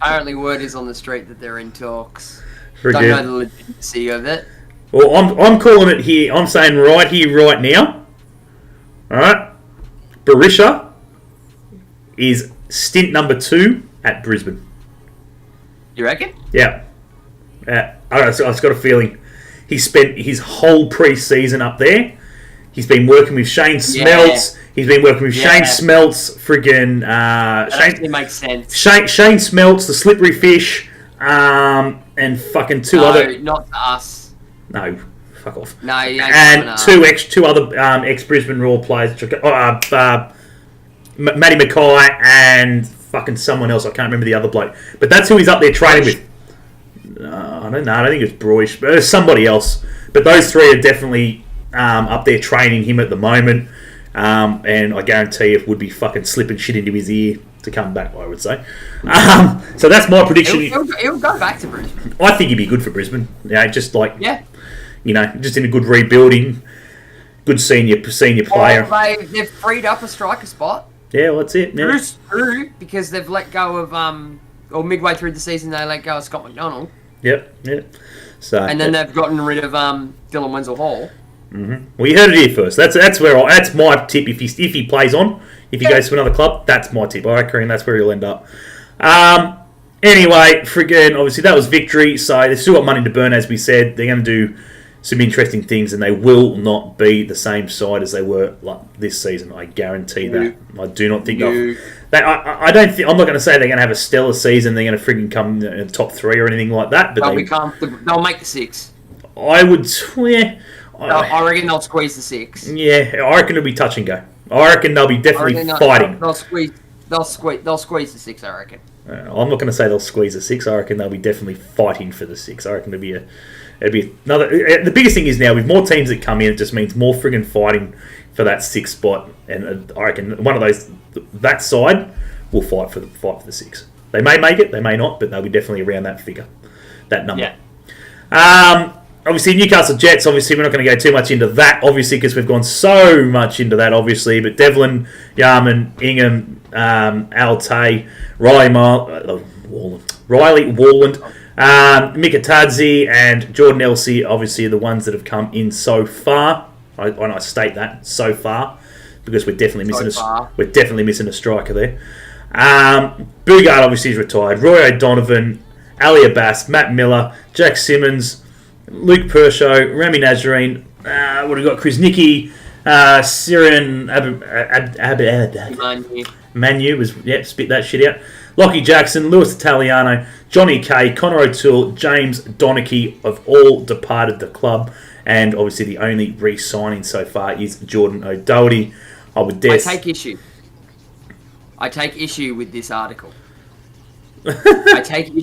Apparently, word is on the street that they're in talks. For Don't good. know the legitimacy of it. Well, I'm calling it here. I'm saying right here, right now. All right, Barisha is stint number 2 at Brisbane. You reckon? Yeah. I don't know. So I've got a feeling he spent his whole pre-season up there. He's been working with Shane Smeltz. Yeah. He's been working with Shane Smeltz. Friggin' That actually makes sense. Shane Smeltz, the slippery fish, and fucking two other. No, not to us. No, fuck off. No, you ain't And two other ex-Brisbane Roar players, Matty Mackay and fucking someone else. I can't remember the other bloke, but that's who he's up there training with. I don't know. I don't think it's Broish, but it's somebody else. But those three are definitely up there training him at the moment. And I guarantee it would be fucking slipping shit into his ear to come back, I would say. So that's my prediction. He'll go back to Brisbane. I think he'd be good for Brisbane. Just like, Yeah. just in a good rebuilding, good senior player. They've freed up a striker spot. Yeah, well, that's it. Yeah. True, because they've let go of, or midway through the season, they let go of Scott McDonald. Yep. So, And then they've gotten rid of Dylan Wenzel-Hall. Well, you heard it here first. That's my tip. If he plays on, if he goes to another club, that's my tip. I reckon that's where he'll end up. Anyway, friggin' obviously that was victory. So they've still got money to burn, as we said. They're going to do some interesting things, and they will not be the same side as they were this season. I guarantee that. I do not think I don't think. I'm not going to say they're going to have a stellar season. They're going to friggin' come in the top 3 or anything like that. But they'll make the 6. I would swear. I reckon they'll squeeze the 6. Yeah, I reckon it'll be touch and go. I reckon they'll be definitely fighting. They'll squeeze the 6. I reckon. I'm not going to say they'll squeeze the 6. I reckon they'll be definitely fighting for the 6. I reckon it'll be another. The biggest thing is now with more teams that come in, it just means more friggin' fighting for that 6th spot. And I reckon one of those, that side, will fight for the 6. They may make it, they may not, but they'll be definitely around that figure, that number. Yeah. Obviously, Newcastle Jets, obviously, we're not going to go too much into that, obviously, because we've gone so much into that, obviously. But Devlin, Yarman, Ingham, Altay, Riley Warland, Mikatadze, and Jordan Elsey, obviously, are the ones that have come in so far. And I state that, so far, because we're definitely missing a striker there. Bugard, obviously, is retired. Roy O'Donovan, Ali Abbas, Matt Miller, Jack Simmons, Luke Pershaw, Rami Nazarene, what have we got? Chris Nicky, Siren Manu was spit that shit out. Lockie Jackson, Lewis Italiano, Johnny Kay, Connor O'Toole, James Donachie have all departed the club, and obviously the only re-signing so far is Jordan O'Doherty. I take issue with this article. I take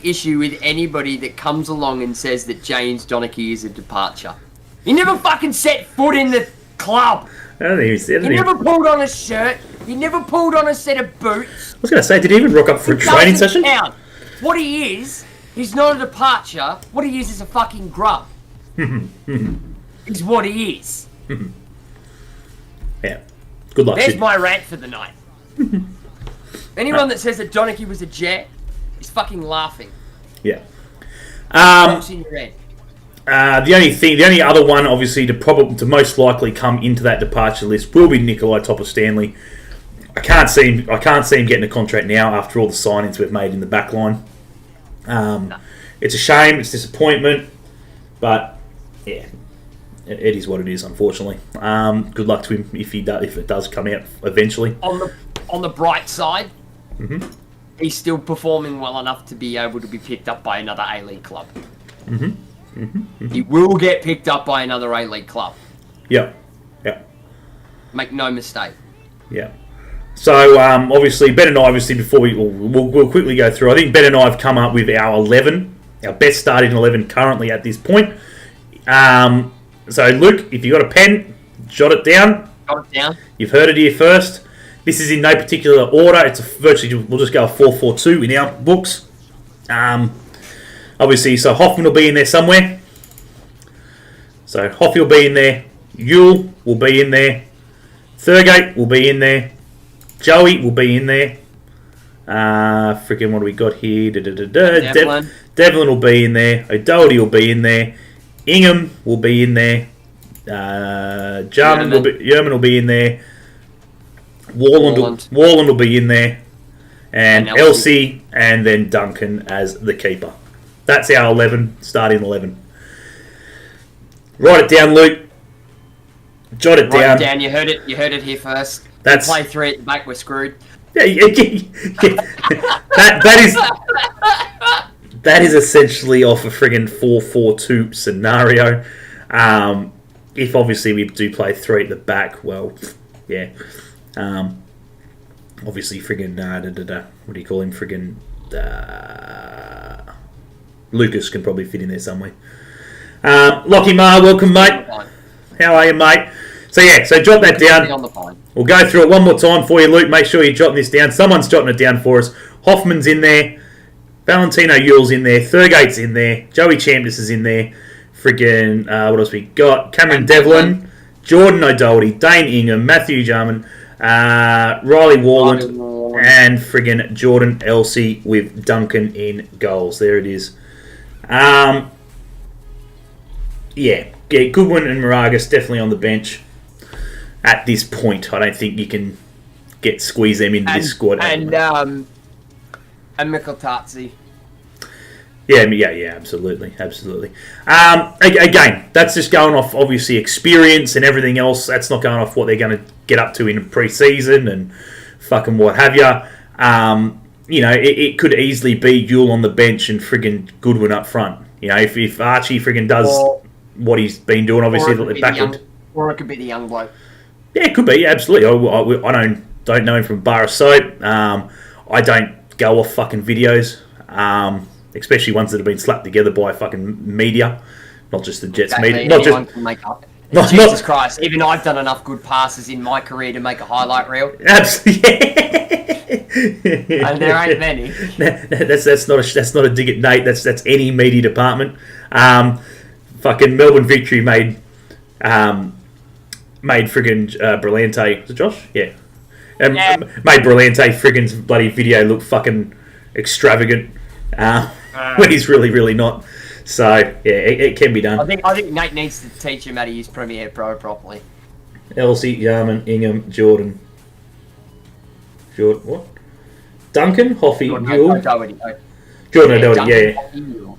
issue with anybody that comes along and says that James Donachie is a departure. He never fucking set foot in the club. I don't think he said anything. He never pulled on a shirt. He never pulled on a set of boots. I was going to say, did he even rock up for a training session? Count. What he is, he's not a departure. What he is a fucking grub. Is what he is. Yeah. Good luck. There's my rant for the night. Anyone that says that Donachie was a Jet is fucking laughing. Yeah. In your head. The only other one, obviously, to most likely come into that departure list will be Nikolai Topor-Stanley. I can't see him getting a contract now after all the signings we've made in the back line. No. It's a shame. It's disappointment, but yeah, it is what it is. Unfortunately, good luck to him if it does come out eventually. On the bright side, he's still performing well enough to be able to be picked up by another A-League club. He will get picked up by another A-League club. Yeah. Make no mistake. Yeah. So, obviously, Ben and I, before we'll quickly go through, I think Ben and I have come up with our 11, our best starting 11 currently at this point. So, Luke, if you've got a pen, jot it down. You've heard it here first. This is in no particular order. We'll just go a 4-4-2 in our books. Obviously, so Hoffman will be in there somewhere. So, Hoffy will be in there. Yule will be in there. Thurgate will be in there. Joey will be in there. Freaking what do we got here? Devlin will be in there. O'Doherty will be in there. Ingham will be in there. Yerman will be in there. Warland will be in there. And Elsie and then Duncan as the keeper. That's our 11, starting 11. Write it down, Luke. Jot it down. Write it down. You heard it here first. That's play 3 at the back. We're screwed. Yeah. That is essentially off a friggin' 4-4-2 scenario. If obviously we do play 3 at the back, well, yeah. Obviously, friggin' what do you call him? Friggin' Lucas can probably fit in there somewhere. Lockie Marr, welcome, mate. How are you, mate? So jot that down. We'll go through it one more time for you, Luke. Make sure you're jotting this down. Someone's jotting it down for us. Hoffman's in there. Valentino Yule's in there. Thurgate's in there. Joey Champness is in there. Friggin' what else we got? Cameron Devlin, Jordan O'Doherty, Dane Ingham, Matthew Jarman, Riley Warland, and friggin' Jordan Elsie with Duncan in goals. There it is. Goodwin and Moragas definitely on the bench at this point. I don't think you can squeeze them into this squad. And Mikkel Tartzi. Yeah, absolutely. Again, that's just going off obviously experience and everything else. That's not going off what they're going to get up to in pre-season and fucking what have you. It could easily be Yule on the bench and friggin' Goodwin up front. If Archie friggin' does what he's been doing, obviously or it could be the young bloke. Yeah, it could be, absolutely. I don't know him from bar of soap. I don't go off fucking videos. Especially ones that have been slapped together by fucking media, not just the Jets media. Anyone can make up. Jesus Christ! Even I've done enough good passes in my career to make a highlight reel. Absolutely. And there ain't many. That's not a dig at Nate. That's any media department. Fucking Melbourne Victory made friggin' Brillante. Was it Josh? Yeah. Made Brillante friggin's bloody video look fucking extravagant. When he's really, really not. So, it can be done. I think Nate needs to teach him how to use Premiere Pro properly. Elsie, Yarman, Ingham, Jordan, what? Duncan, Hoffy, Yule. Jordan O'Doherty,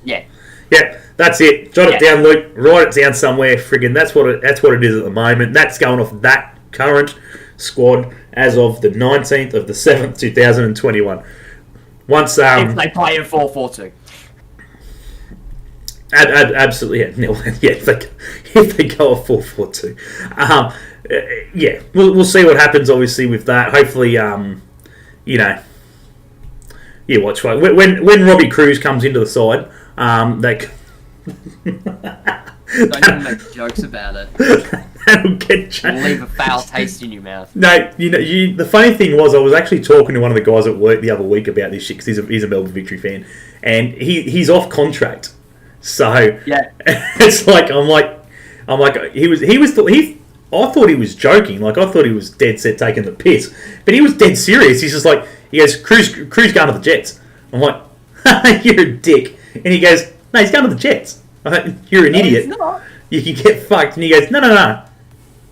yeah. Yeah, that's it. Jot it down, Luke. Write it down somewhere. Friggin', that's what it is at the moment. That's going off that current squad as of the 19th of the 7th, 2021. Once if they play a 4-4-2. Absolutely, if they go a 4-4-2. We'll see what happens. Obviously, with that, hopefully, watch when Robbie Cruz comes into the side, Don't even make jokes about it. That'll get It'll leave a foul taste in your mouth. No, the funny thing was, I was actually talking to one of the guys at work the other week about this shit because he's a Melbourne Victory fan, and he's off contract. So yeah, it's like I'm like I thought he was joking. Like I thought he was dead set taking the piss, but he was dead serious. He's just like, he goes, Cruz going to the Jets. I'm like, you're a dick. And he goes, no, he's going to the Jets. I'm like, you're an idiot. You can get fucked. And he goes, no.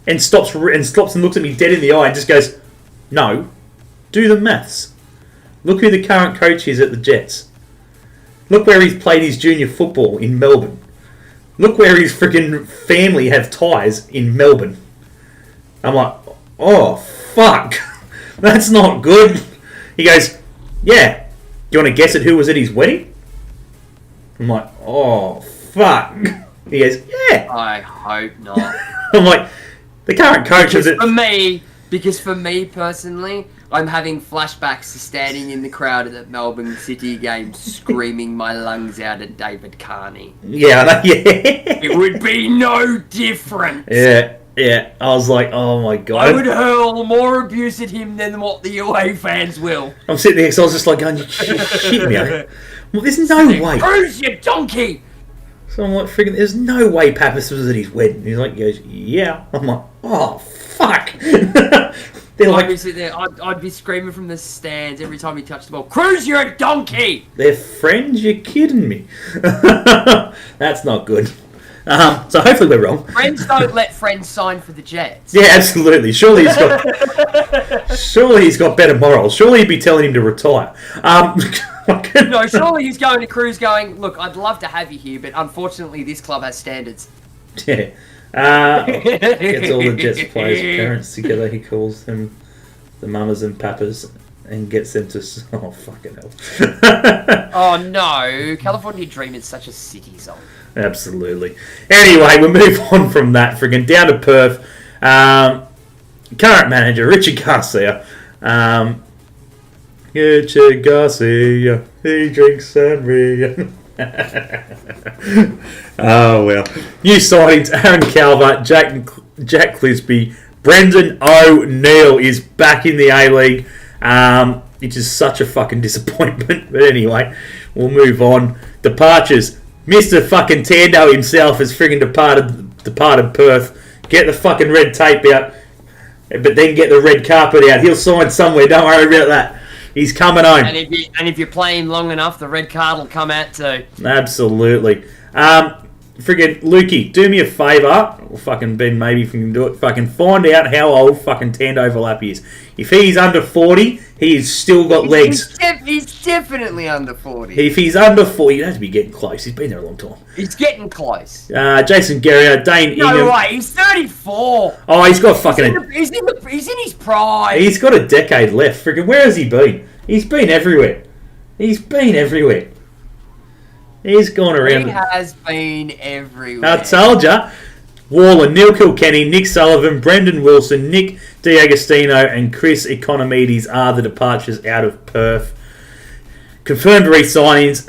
And stops and looks at me dead in the eye and just goes, no, do the maths. Look who the current coach is at the Jets. Look where he's played his junior football in Melbourne. Look where his freaking family have ties in Melbourne. I'm like, oh, fuck. That's not good. He goes, yeah. Do you want to guess at who was at his wedding? I'm like, oh, fuck. He goes, yeah. I hope not. I'm like, the current coach is it. Because for me personally, I'm having flashbacks to standing in the crowd at the Melbourne City game screaming my lungs out at David Carney. Yeah. It would be no different. Yeah. I was like, oh my god. I would hurl more abuse at him than what the away fans will. I'm sitting there, so I was just like, going, you shit me. Well, there's no way. Cruz, you donkey! So I'm like, freaking, there's no way Pappas was at his wedding. He goes, yeah. I'm like, oh, fuck. They're I'd be like, sitting there, I'd be screaming from the stands every time he touched the ball. Cruz, you're a donkey! they're friends? You're kidding me. That's not good. So hopefully we're wrong. Friends don't let friends sign for the Jets. Yeah, absolutely. Surely he's got better morals. Surely he'd be telling him to retire. No, surely he's going to Cruz going, look, I'd love to have you here, but unfortunately this club has standards. Yeah. Gets all the Jets players' parents together. He calls them the mamas and papas and gets them to... Oh, fucking hell. Oh, no. California Dream is such a city song. Absolutely. Anyway, we'll move on from that. Friggin' down to Perth. Current manager, Richard Garcia. Richard Garcia, he drinks sangria. Oh, well. New sightings, Aaron Calvert, Jack Clisby, Brendan O'Neill is back in the A-League, which is such a fucking disappointment. But anyway, we'll move on. Departures. Mr. fucking Tando himself has friggin' departed Perth. Get the fucking red tape out, but then get the red carpet out. He'll sign somewhere, don't worry about that. He's coming home. And if you play him long enough, the red card will come out too. Absolutely. Friggin' Lukey, do me a favour, or fucking Ben, maybe if you can do it, fucking find out how old fucking Tando Overlap is. If he's under 40, he's still got legs. He's definitely under 40. If he's under 40, he has to be getting close. He's been there a long time. He's getting close. Jason Guerrier, Dane Ingham. No way, he's 34. Oh, he's got fucking... He's in his prime. He's got a decade left. Friggin', where has he been? He's been everywhere. He's gone around. He has been everywhere. I told ya. Waller, Neil Kilkenny, Nick Sullivan, Brendan Wilson, Nick D'Agostino and Chris Economides are the departures out of Perth. Confirmed re-signings.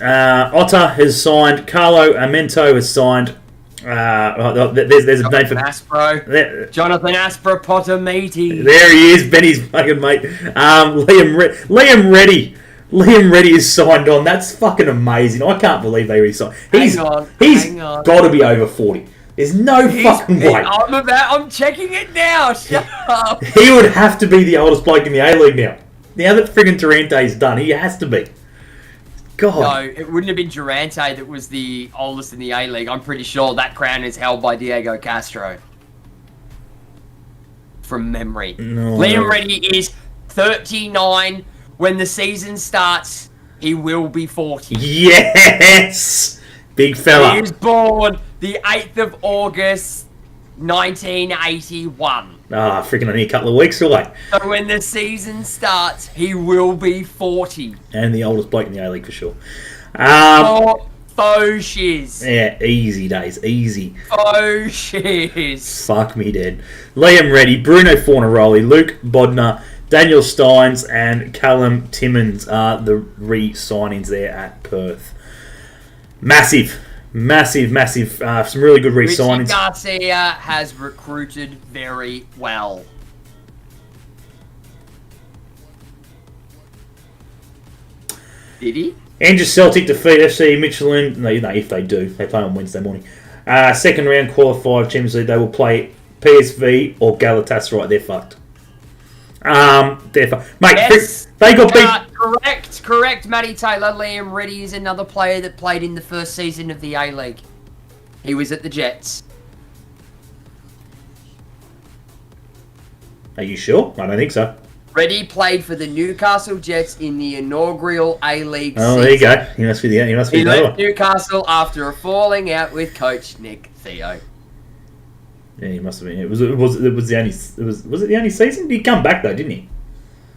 Otter has signed. Carlo Amento has signed. There's a name for Aspro. Jonathan Aspro Potomiti. There he is, Benny's fucking mate. Liam Reddy. Liam Reddy is signed on. That's fucking amazing. I can't believe they re-signed. He's got to be over 40. There's no fucking way. I'm checking it now. Shut up. He would have to be the oldest bloke in the A-League now. Now that friggin' Tarante's done, he has to be. God. No, it wouldn't have been Durante that was the oldest in the A-League. I'm pretty sure that crown is held by Diego Castro. From memory. No. Liam Reddy is 39. When the season starts, he will be 40. Yes! Big fella. He was born the 8th of August, 1981. Freaking only a couple of weeks away. So when the season starts, he will be 40. And the oldest bloke in the A-League for sure. Faux shiz. Yeah, easy days, easy. Faux shiz. Fuck me dead. Liam Reddy, Bruno Fornaroli, Luke Bodner, Daniel Steins and Callum Timmins are the re-signings there at Perth. Massive. Some really good re-signings. Richard Garcia has recruited very well. Did he? Andrew Celtic defeat FC Michelin. No, if they do. They play on Wednesday morning. Second round qualifier Champions League. They will play PSV or Galatasaray. They're fucked. Mate, yes, they got beat. Correct, Matty Taylor. Liam Reddy is another player that played in the first season of the A-League. He was at the Jets. Are you sure? I don't think so. Reddy played for the Newcastle Jets in the inaugural A-League season. Oh, there you go. He must be He left Newcastle after a falling out with coach Nick Theo. Yeah, he must have been. Was it the only season? He come back though, didn't he?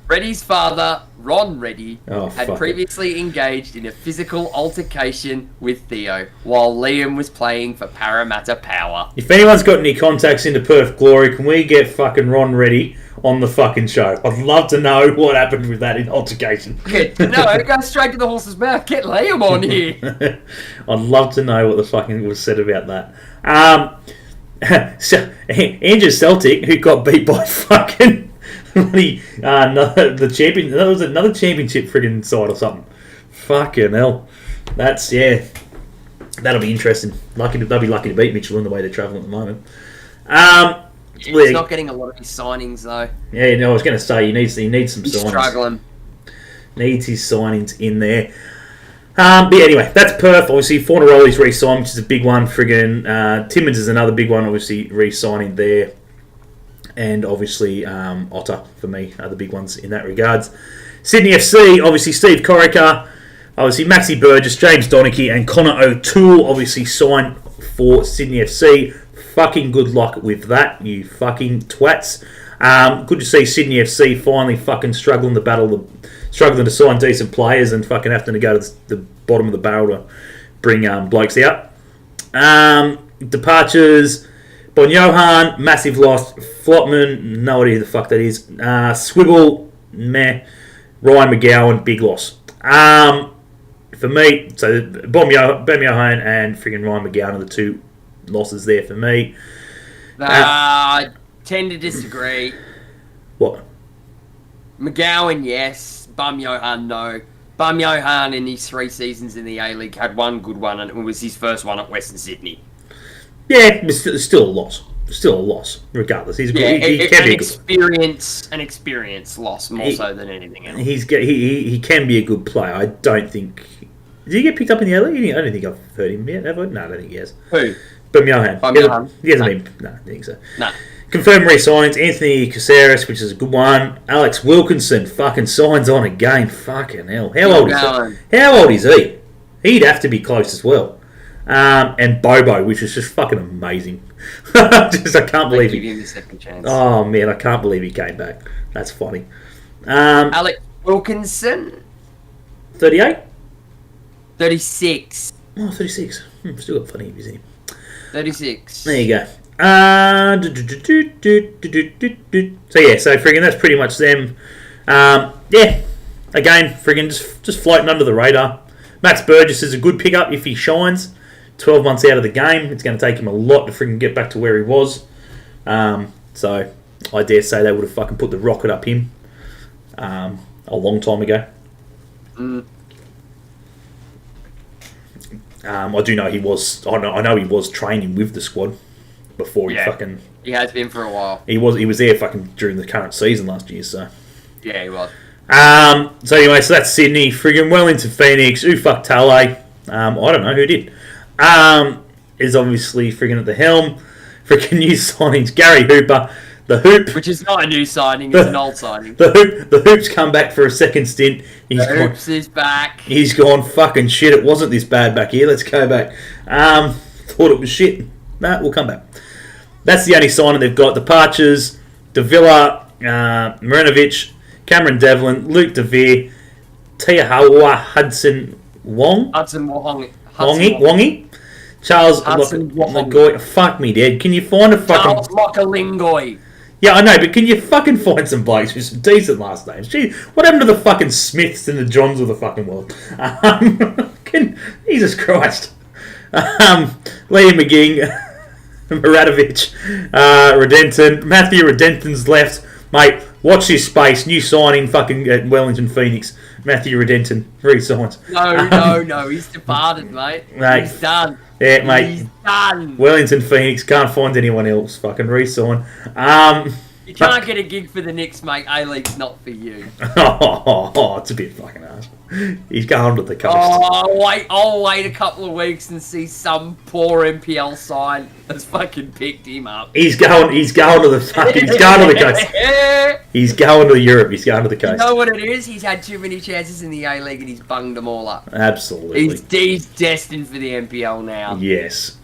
Reddy's father, Ron Reddy, had fuck previously engaged in a physical altercation with Theo while Liam was playing for Parramatta Power. If anyone's got any contacts into Perth Glory, can we get fucking Ron Reddy on the fucking show? I'd love to know what happened with that altercation. No, go straight to the horse's mouth. Get Liam on here. I'd love to know what the fucking was said about that. Andrew Celtic, who got beat by fucking the champion. That was another championship friggin' side or something. Fucking hell. That'll be interesting. They'll be lucky to beat Michelin the way they're travelling at the moment. He's not getting a lot of his signings though. Yeah, no, I was going to say he needs some He's signings. struggling. Needs his signings in there. But yeah, anyway, that's Perth. Obviously, Fornaroli's re-signed, which is a big one. Friggin' Timmins is another big one, obviously, re-signing there. And obviously, Otter, for me, are the big ones in that regards. Sydney FC, obviously, Steve Corica. Obviously, Maxi Burgess, James Donachie, and Connor O'Toole obviously signed for Sydney FC. Fucking good luck with that, you fucking twats. Good to see Sydney FC finally fucking struggling to sign decent players and fucking having to go to the bottom of the barrel to bring blokes out. Departures, Bon Johan, massive loss. Flotman, no idea who the fuck that is. Swibble, meh. Ryan McGowan, big loss. For me, so Ben Johan and friggin' Ryan McGowan are the two losses there for me. I tend to disagree. What? McGowan, yes. Bum Johan, no. Bum Johan in his 3 seasons in the A-League had one good one, and it was his first one at Western Sydney. Yeah, it's still a loss. Still a loss, regardless. He's Yeah, he can be an experience loss more so than anything else. He can be a good player. I don't think. Did he get picked up in the A-League? I don't think I've heard him yet. Have I? No, I don't think he has. Who? Bum Johan. He hasn't been. No, I don't think so. No. Confirmed re-signs, Anthony Caceres, which is a good one. Alex Wilkinson fucking signs on again. Fucking hell. How old is he? He'd have to be close as well. And Bobo, which is just fucking amazing. I can't believe give him a second chance. Oh man, I can't believe he came back. That's funny. Alex Wilkinson? 38? 36. Oh, 36. Still got funny isn't he? 36. There you go. So yeah, so friggin' that's pretty much them. Yeah, again, friggin' just floating under the radar. Max Burgess is a good pickup if he shines. 12 months out of the game, it's going to take him a lot to friggin' get back to where he was. So I dare say they would have fucking put the rocket up him a long time ago. I do know he was. I know he was training with the squad before he fucking. He has been for a while. He was there fucking during the current season last year. So yeah, he was. So anyway, so that's Sydney. Friggin' Wellington Phoenix. Who fucked Tale? I don't know who did. Is obviously friggin' at the helm. Friggin' new signings. Gary Hooper. The Hoop. Which is not a new signing, it's an old signing. The Hoop's come back for a second stint. Hoops is back. He's gone fucking shit. It wasn't this bad back here. Let's go back. Thought it was shit. Nah, we'll come back. That's the only signing they've got. Departures. Davila, Marinovic, Cameron Devlin, Luke DeVere, Tiahawa Hudson Wong. Wongy. Charles Lagoy. Fuck me, Dad. Can you find a fucking... Charles Mokalingoy. Yeah, I know, but can you fucking find some blokes with some decent last names? Gee, what happened to the fucking Smiths and the Johns of the fucking world? Jesus Christ. Liam McGing, Maradovic, Redenton. Matthew Redenton's left. Mate, watch this space. New signing fucking at Wellington Phoenix. Matthew Redenton. Re-signs. No. He's departed, mate. He's done. Yeah, mate. He's done. Wellington Phoenix can't find anyone else. Fucking re-sign. You can't get a gig for the Knicks, mate. A-League's not for you. It's a bit fucking harsh. He's going to the coast. I'll wait a couple of weeks and see some poor NPL side that's fucking picked him up. He's going to the coast. He's going to Europe. He's going to the coast. You know what it is? He's had too many chances in the A-League and he's bunged them all up. Absolutely. He's destined for the NPL now. Yes.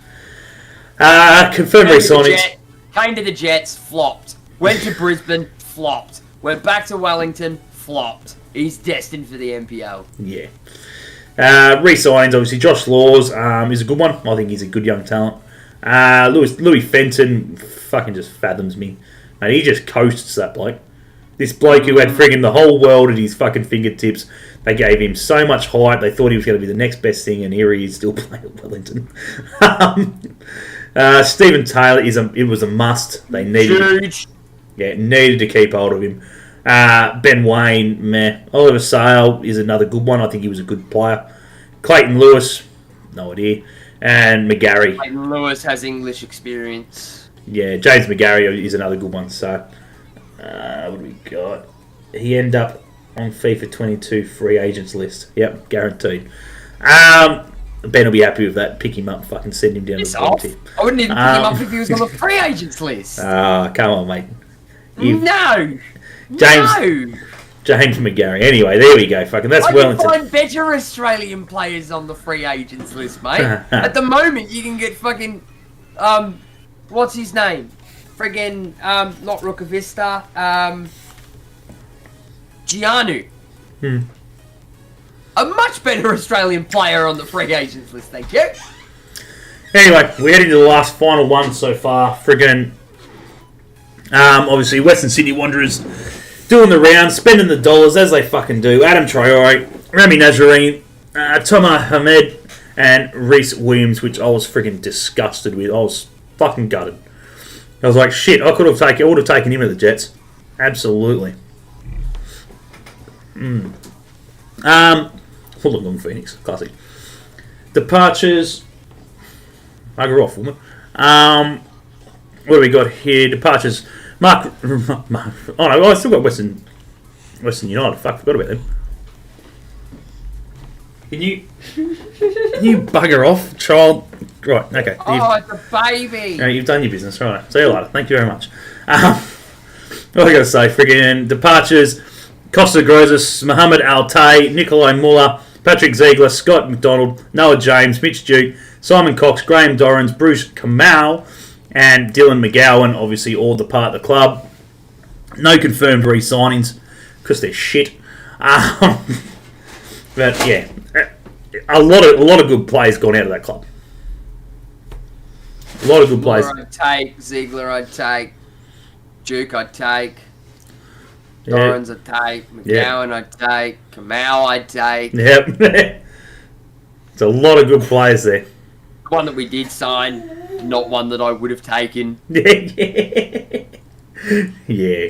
Confirmed re-signings. Came to the Jets, flopped. Went to Brisbane, flopped. Went back to Wellington, flopped. He's destined for the NPL. Yeah. Re-signings, obviously. Josh Laws is a good one. I think he's a good young talent. Louis Fenton fucking just fathoms me. Mate, he just coasts that bloke. This bloke who had friggin' the whole world at his fucking fingertips. They gave him so much hype. They thought he was going to be the next best thing, and here he is still playing at Wellington. Stephen Taylor was a must. They needed to keep hold of him. Ben Wayne, meh. Oliver Sale is another good one. I think he was a good player. Clayton Lewis, no idea. And McGarry. Clayton Lewis has English experience. Yeah, James McGarry is another good one. So, what do we got? He ended up on FIFA 22 free agents list. Yep, guaranteed. Ben will be happy with that. Pick him up, fucking send him down to the bottom tier. I wouldn't even pick him up if he was on the free agents list. Come on, mate. No! James McGarry. Anyway, there we go. Fucking that's Wellington. I can find better Australian players on the free agents list, mate. At the moment, you can get fucking what's his name? Friggin' not Rukavista. Gianu. A much better Australian player on the free agents list, thank you. Anyway, we're heading to the last final one so far. Friggin' obviously Western Sydney Wanderers doing the rounds, spending the dollars as they fucking do. Adam Traore, Rami Nazarene, Tomer Hamed, and Reece Williams, which I was friggin' disgusted with. I was fucking gutted. I was like, shit, I would have taken him at the Jets. Absolutely. Wollongong Phoenix, classic. Departures. Bugger off, woman. What do we got here? Departures. Mark. Oh no, I still got Western United. Fuck, forgot about them. Can you bugger off, child? Right, okay. It's a baby. No, you've done your business, right? See you later. Thank you very much. What I got to say? Friggin' departures. Costa Grozis, Mohamed Altay, Nikolai Muller, Patrick Ziegler, Scott McDonald, Noah James, Mitch Duke, Simon Cox, Graham Dorrans, Bruce Kamau, and Dylan McGowan, obviously all depart the club. No confirmed re-signings, because they're shit. But yeah, a lot of good players gone out of that club. A lot of good players. Muller I'd take, Ziegler I'd take, Duke I'd take. Yeah. Dorrans I'd take, McGowan I'd take, Kamau I'd take. Yep. It's a lot of good players there. One that we did sign, not one that I would have taken. Yeah.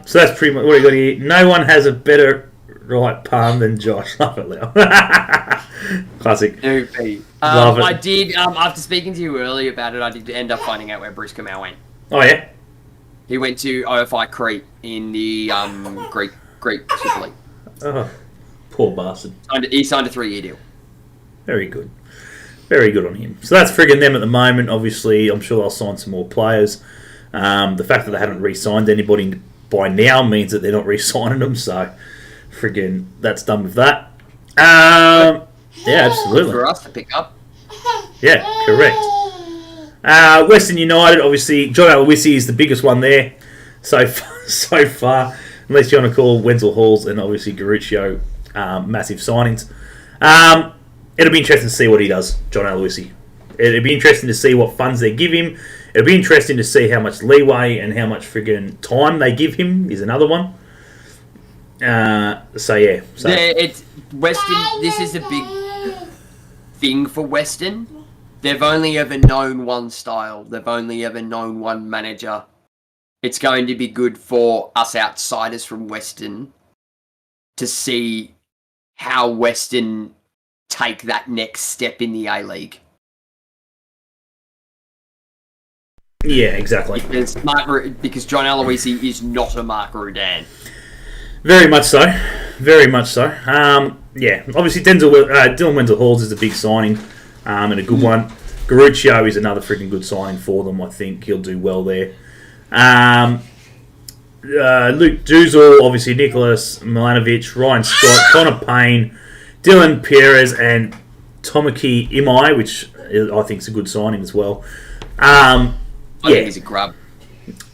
So that's pretty much what we got here. No one has a better right palm than Josh. Love it, Leo. Classic. Love it. I did, after speaking to you earlier about it, I did end up finding out where Bruce Kamau went. Oh, yeah? He went to OFI Crete in the Greek Super League. Oh, poor bastard. He signed a 3-year deal. Very good. Very good on him. So that's friggin' them at the moment. Obviously, I'm sure they'll sign some more players. The fact that they haven't re-signed anybody by now means that they're not re-signing them. So, friggin' that's done with that. Yeah, absolutely. For us to pick up. Yeah, correct. Western United, obviously, John Aloisi is the biggest one there so far. Unless you want to call Wenzel Halls and obviously Garuccio massive signings. It'll be interesting to see what he does, John Aloisi. It'll be interesting to see what funds they give him. It'll be interesting to see how much leeway and how much friggin' time they give him is another one. So, yeah. So. It's Western. This is a big thing for Western. They've only ever known one style. They've only ever known one manager. It's going to be good for us outsiders from Western to see how Western take that next step in the A-League. Yeah, exactly. Because John Aloisi is not a Mark Rudan. Very much so. Very much so. Yeah, obviously Dylan Wenzel-Halls is a big signing and a good one. Garuccio is another freaking good signing for them. I think he'll do well there. Luke Duzel, obviously Nicholas Milanovic, Ryan Scott, Connor Payne, Dylan Perez, and Tomoki Imai, which I think is a good signing as well. I think he's a grub.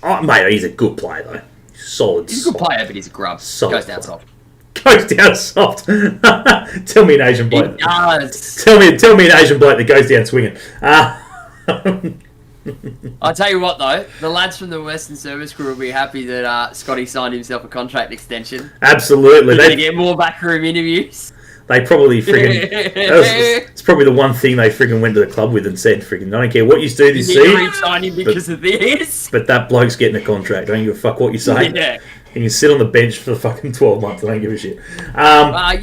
Oh, mate, he's a good player though. Solid. He's a good player, but he's a grub. Goes down soft. Goes down soft. Tell me an Asian bloke. It does. Tell me an Asian bloke that goes down swinging. I'll tell you what though, the lads from the Western Service Crew will be happy that Scotty signed himself a contract extension. Absolutely. They're going to get more backroom interviews. They probably friggin'... it's probably the one thing they friggin' went to the club with and said, friggin', I don't care what you do this season. You sign him because of this. But that bloke's getting a contract. I don't give a fuck what you say. Yeah. He can sit on the bench for fucking 12 months. I don't give a shit.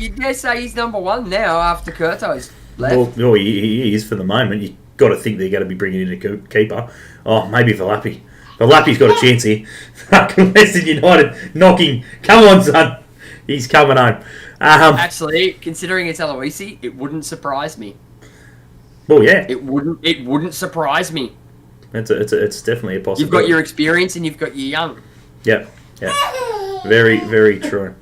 You dare say he's number one now after Curto's left. Well, he is for the moment. got to think they're going to be bringing in a keeper. Oh, maybe Valapi. Valapi's got a chance here. Fucking Western United knocking. Come on, son. He's coming home. Actually, considering it's Aloisi, it wouldn't surprise me. Well, yeah. It wouldn't surprise me. It's definitely a possibility. You've got your experience and you've got your young. Yeah. Very, very true.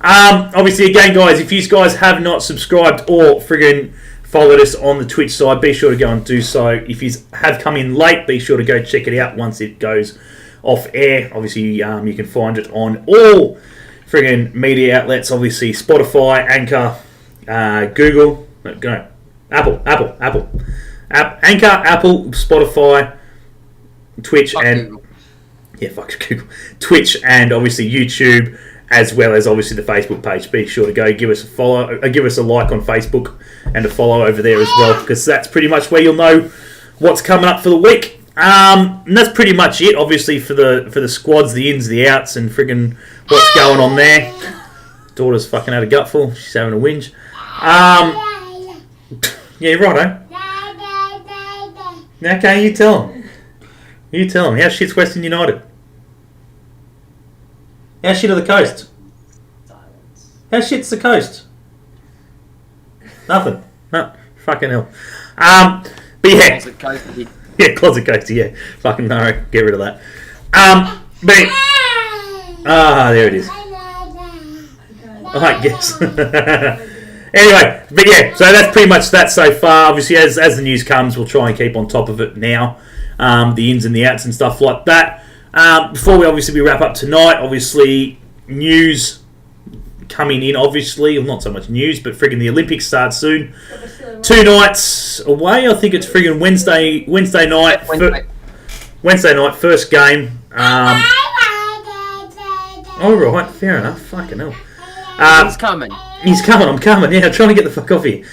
Obviously, again, guys, if you guys have not subscribed or friggin' followed us on the Twitch side, be sure to go and do so. If you have come in late, be sure to go check it out once it goes off air. Obviously, you can find it on all friggin' media outlets. Obviously, Spotify, Anchor, Google, Apple, Anchor, Apple, Spotify, Twitch, Fuck and Google. Yeah, fuck Google, Twitch, and obviously YouTube, as well as obviously the Facebook page. Be sure to go give us a follow, give us a like on Facebook, and a follow over there as well, because that's pretty much where you'll know what's coming up for the week. And that's pretty much it. Obviously for the squads, the ins, the outs, and friggin' what's going on there. Daughter's fucking had a gutful. She's having a whinge. Yeah, righto. Okay, you tell him. You tell him. How shit's Western United? How shit are the coast? How shit's the coast? Nothing. No. Fucking hell. But yeah. Closet coasty. Yeah, closet coasty, yeah. Fucking no. Get rid of that. But there it is. I guess. Anyway, but yeah, so that's pretty much that so far. Obviously, as the news comes, we'll try and keep on top of it now. The ins and the outs and stuff like that. Before we wrap up tonight, obviously, news coming in, obviously. Well, not so much news, but friggin' the Olympics start soon. 2 nights away. I think it's friggin' Wednesday night. Wednesday night, first game. All right, fair enough. Fucking hell. He's coming. He's coming. I'm coming. Yeah, I'm trying to get the fuck off here.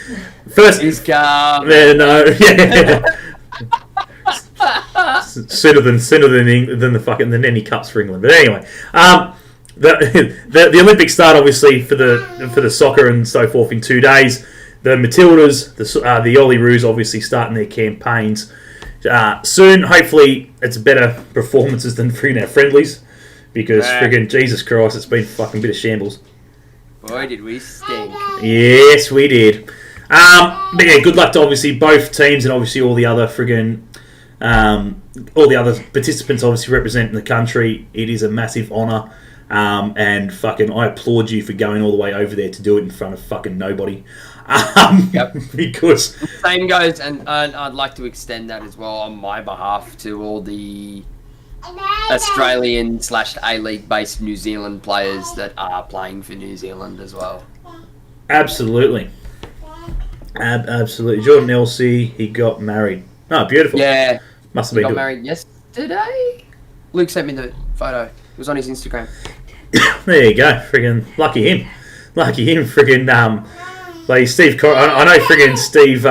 First, He's coming. No, yeah. Sooner than the fucking the Nenny Cups for England. But anyway, the Olympics start obviously for the soccer and so forth in 2 days. The Matildas, the Olyroos, obviously starting their campaigns soon. Hopefully, it's better performances than friggin' our friendlies, because friggin' Jesus Christ, it's been a fucking bit of shambles. Boy, did we stink. Yes, we did. But yeah, good luck to obviously both teams and obviously all the other friggin' all the other participants obviously representing the country. It is a massive honour, and fucking I applaud you for going all the way over there to do it in front of fucking nobody. Yep. Because Same goes, and I'd like to extend that as well on my behalf to all the Australian / A-League based New Zealand players that are playing for New Zealand as well. Absolutely. Absolutely. Jordan Elsey, he got married. Oh, beautiful. Yeah. Must have He been got good. married yesterday. Luke sent me the photo. It was on his Instagram. There you go. Friggin' lucky him. Lucky him. Friggin' like Steve. I know. Friggin' Steve.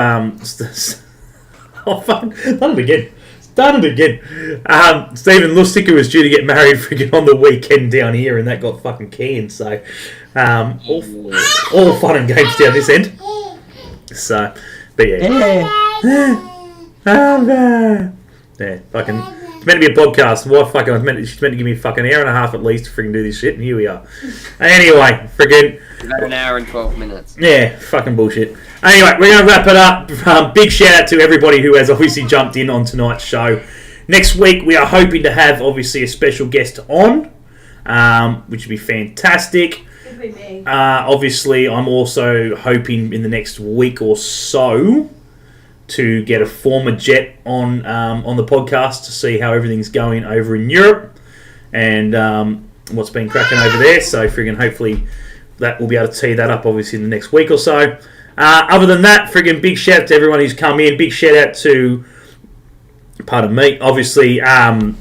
Oh fuck! Done it again. Stephen Lustig, who was due to get married friggin' on the weekend down here, and that got fucking canned. So, all fun and games down this end. So, but yeah. Yeah, fucking. It's meant to be a podcast. Why fucking? She's meant to give me fucking hour and a half at least to friggin' do this shit, and here we are. Anyway, friggin'. About an hour and 12 minutes. Yeah, fucking bullshit. Anyway, we're going to wrap it up. Big shout out to everybody who has obviously jumped in on tonight's show. Next week, we are hoping to have obviously a special guest on, which would be fantastic. Could be me. Obviously, I'm also hoping in the next week or so to get a former Jet on the podcast to see how everything's going over in Europe and what's been cracking over there. So, friggin' hopefully that we'll be able to tee that up obviously in the next week or so. Other than that, friggin' big shout out to everyone who's come in. Big shout out to, pardon me, obviously Lady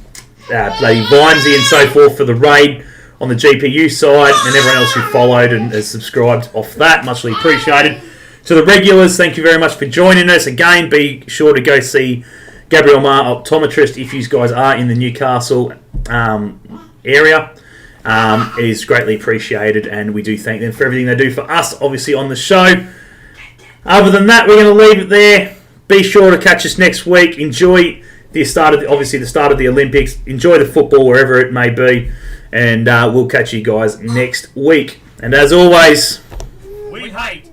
Vimesy and so forth for the raid on the GPU side, and everyone else who followed and has subscribed off that. Muchly appreciated. To the regulars, thank you very much for joining us. Again, be sure to go see Gabriel Marr, optometrist, if you guys are in the Newcastle area. It is greatly appreciated, and we do thank them for everything they do for us, obviously, on the show. Other than that, we're going to leave it there. Be sure to catch us next week. Enjoy the start of the Olympics. Enjoy the football wherever it may be, and we'll catch you guys next week. And as always, we hate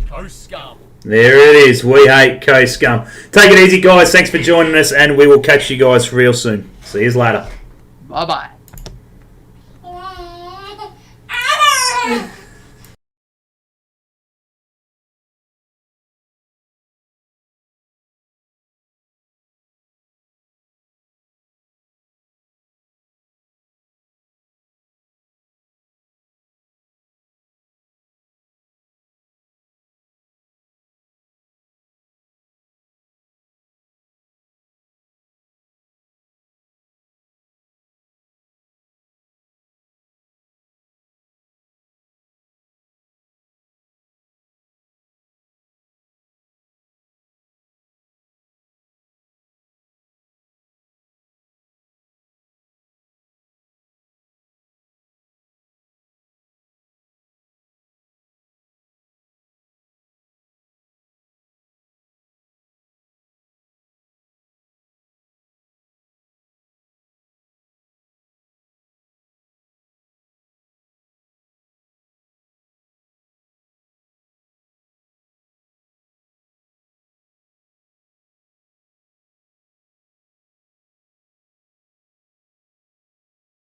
Coast Scum. There it is. We hate Coast Scum. Take it easy, guys. Thanks for joining us, and we will catch you guys real soon. See you later. Bye-bye.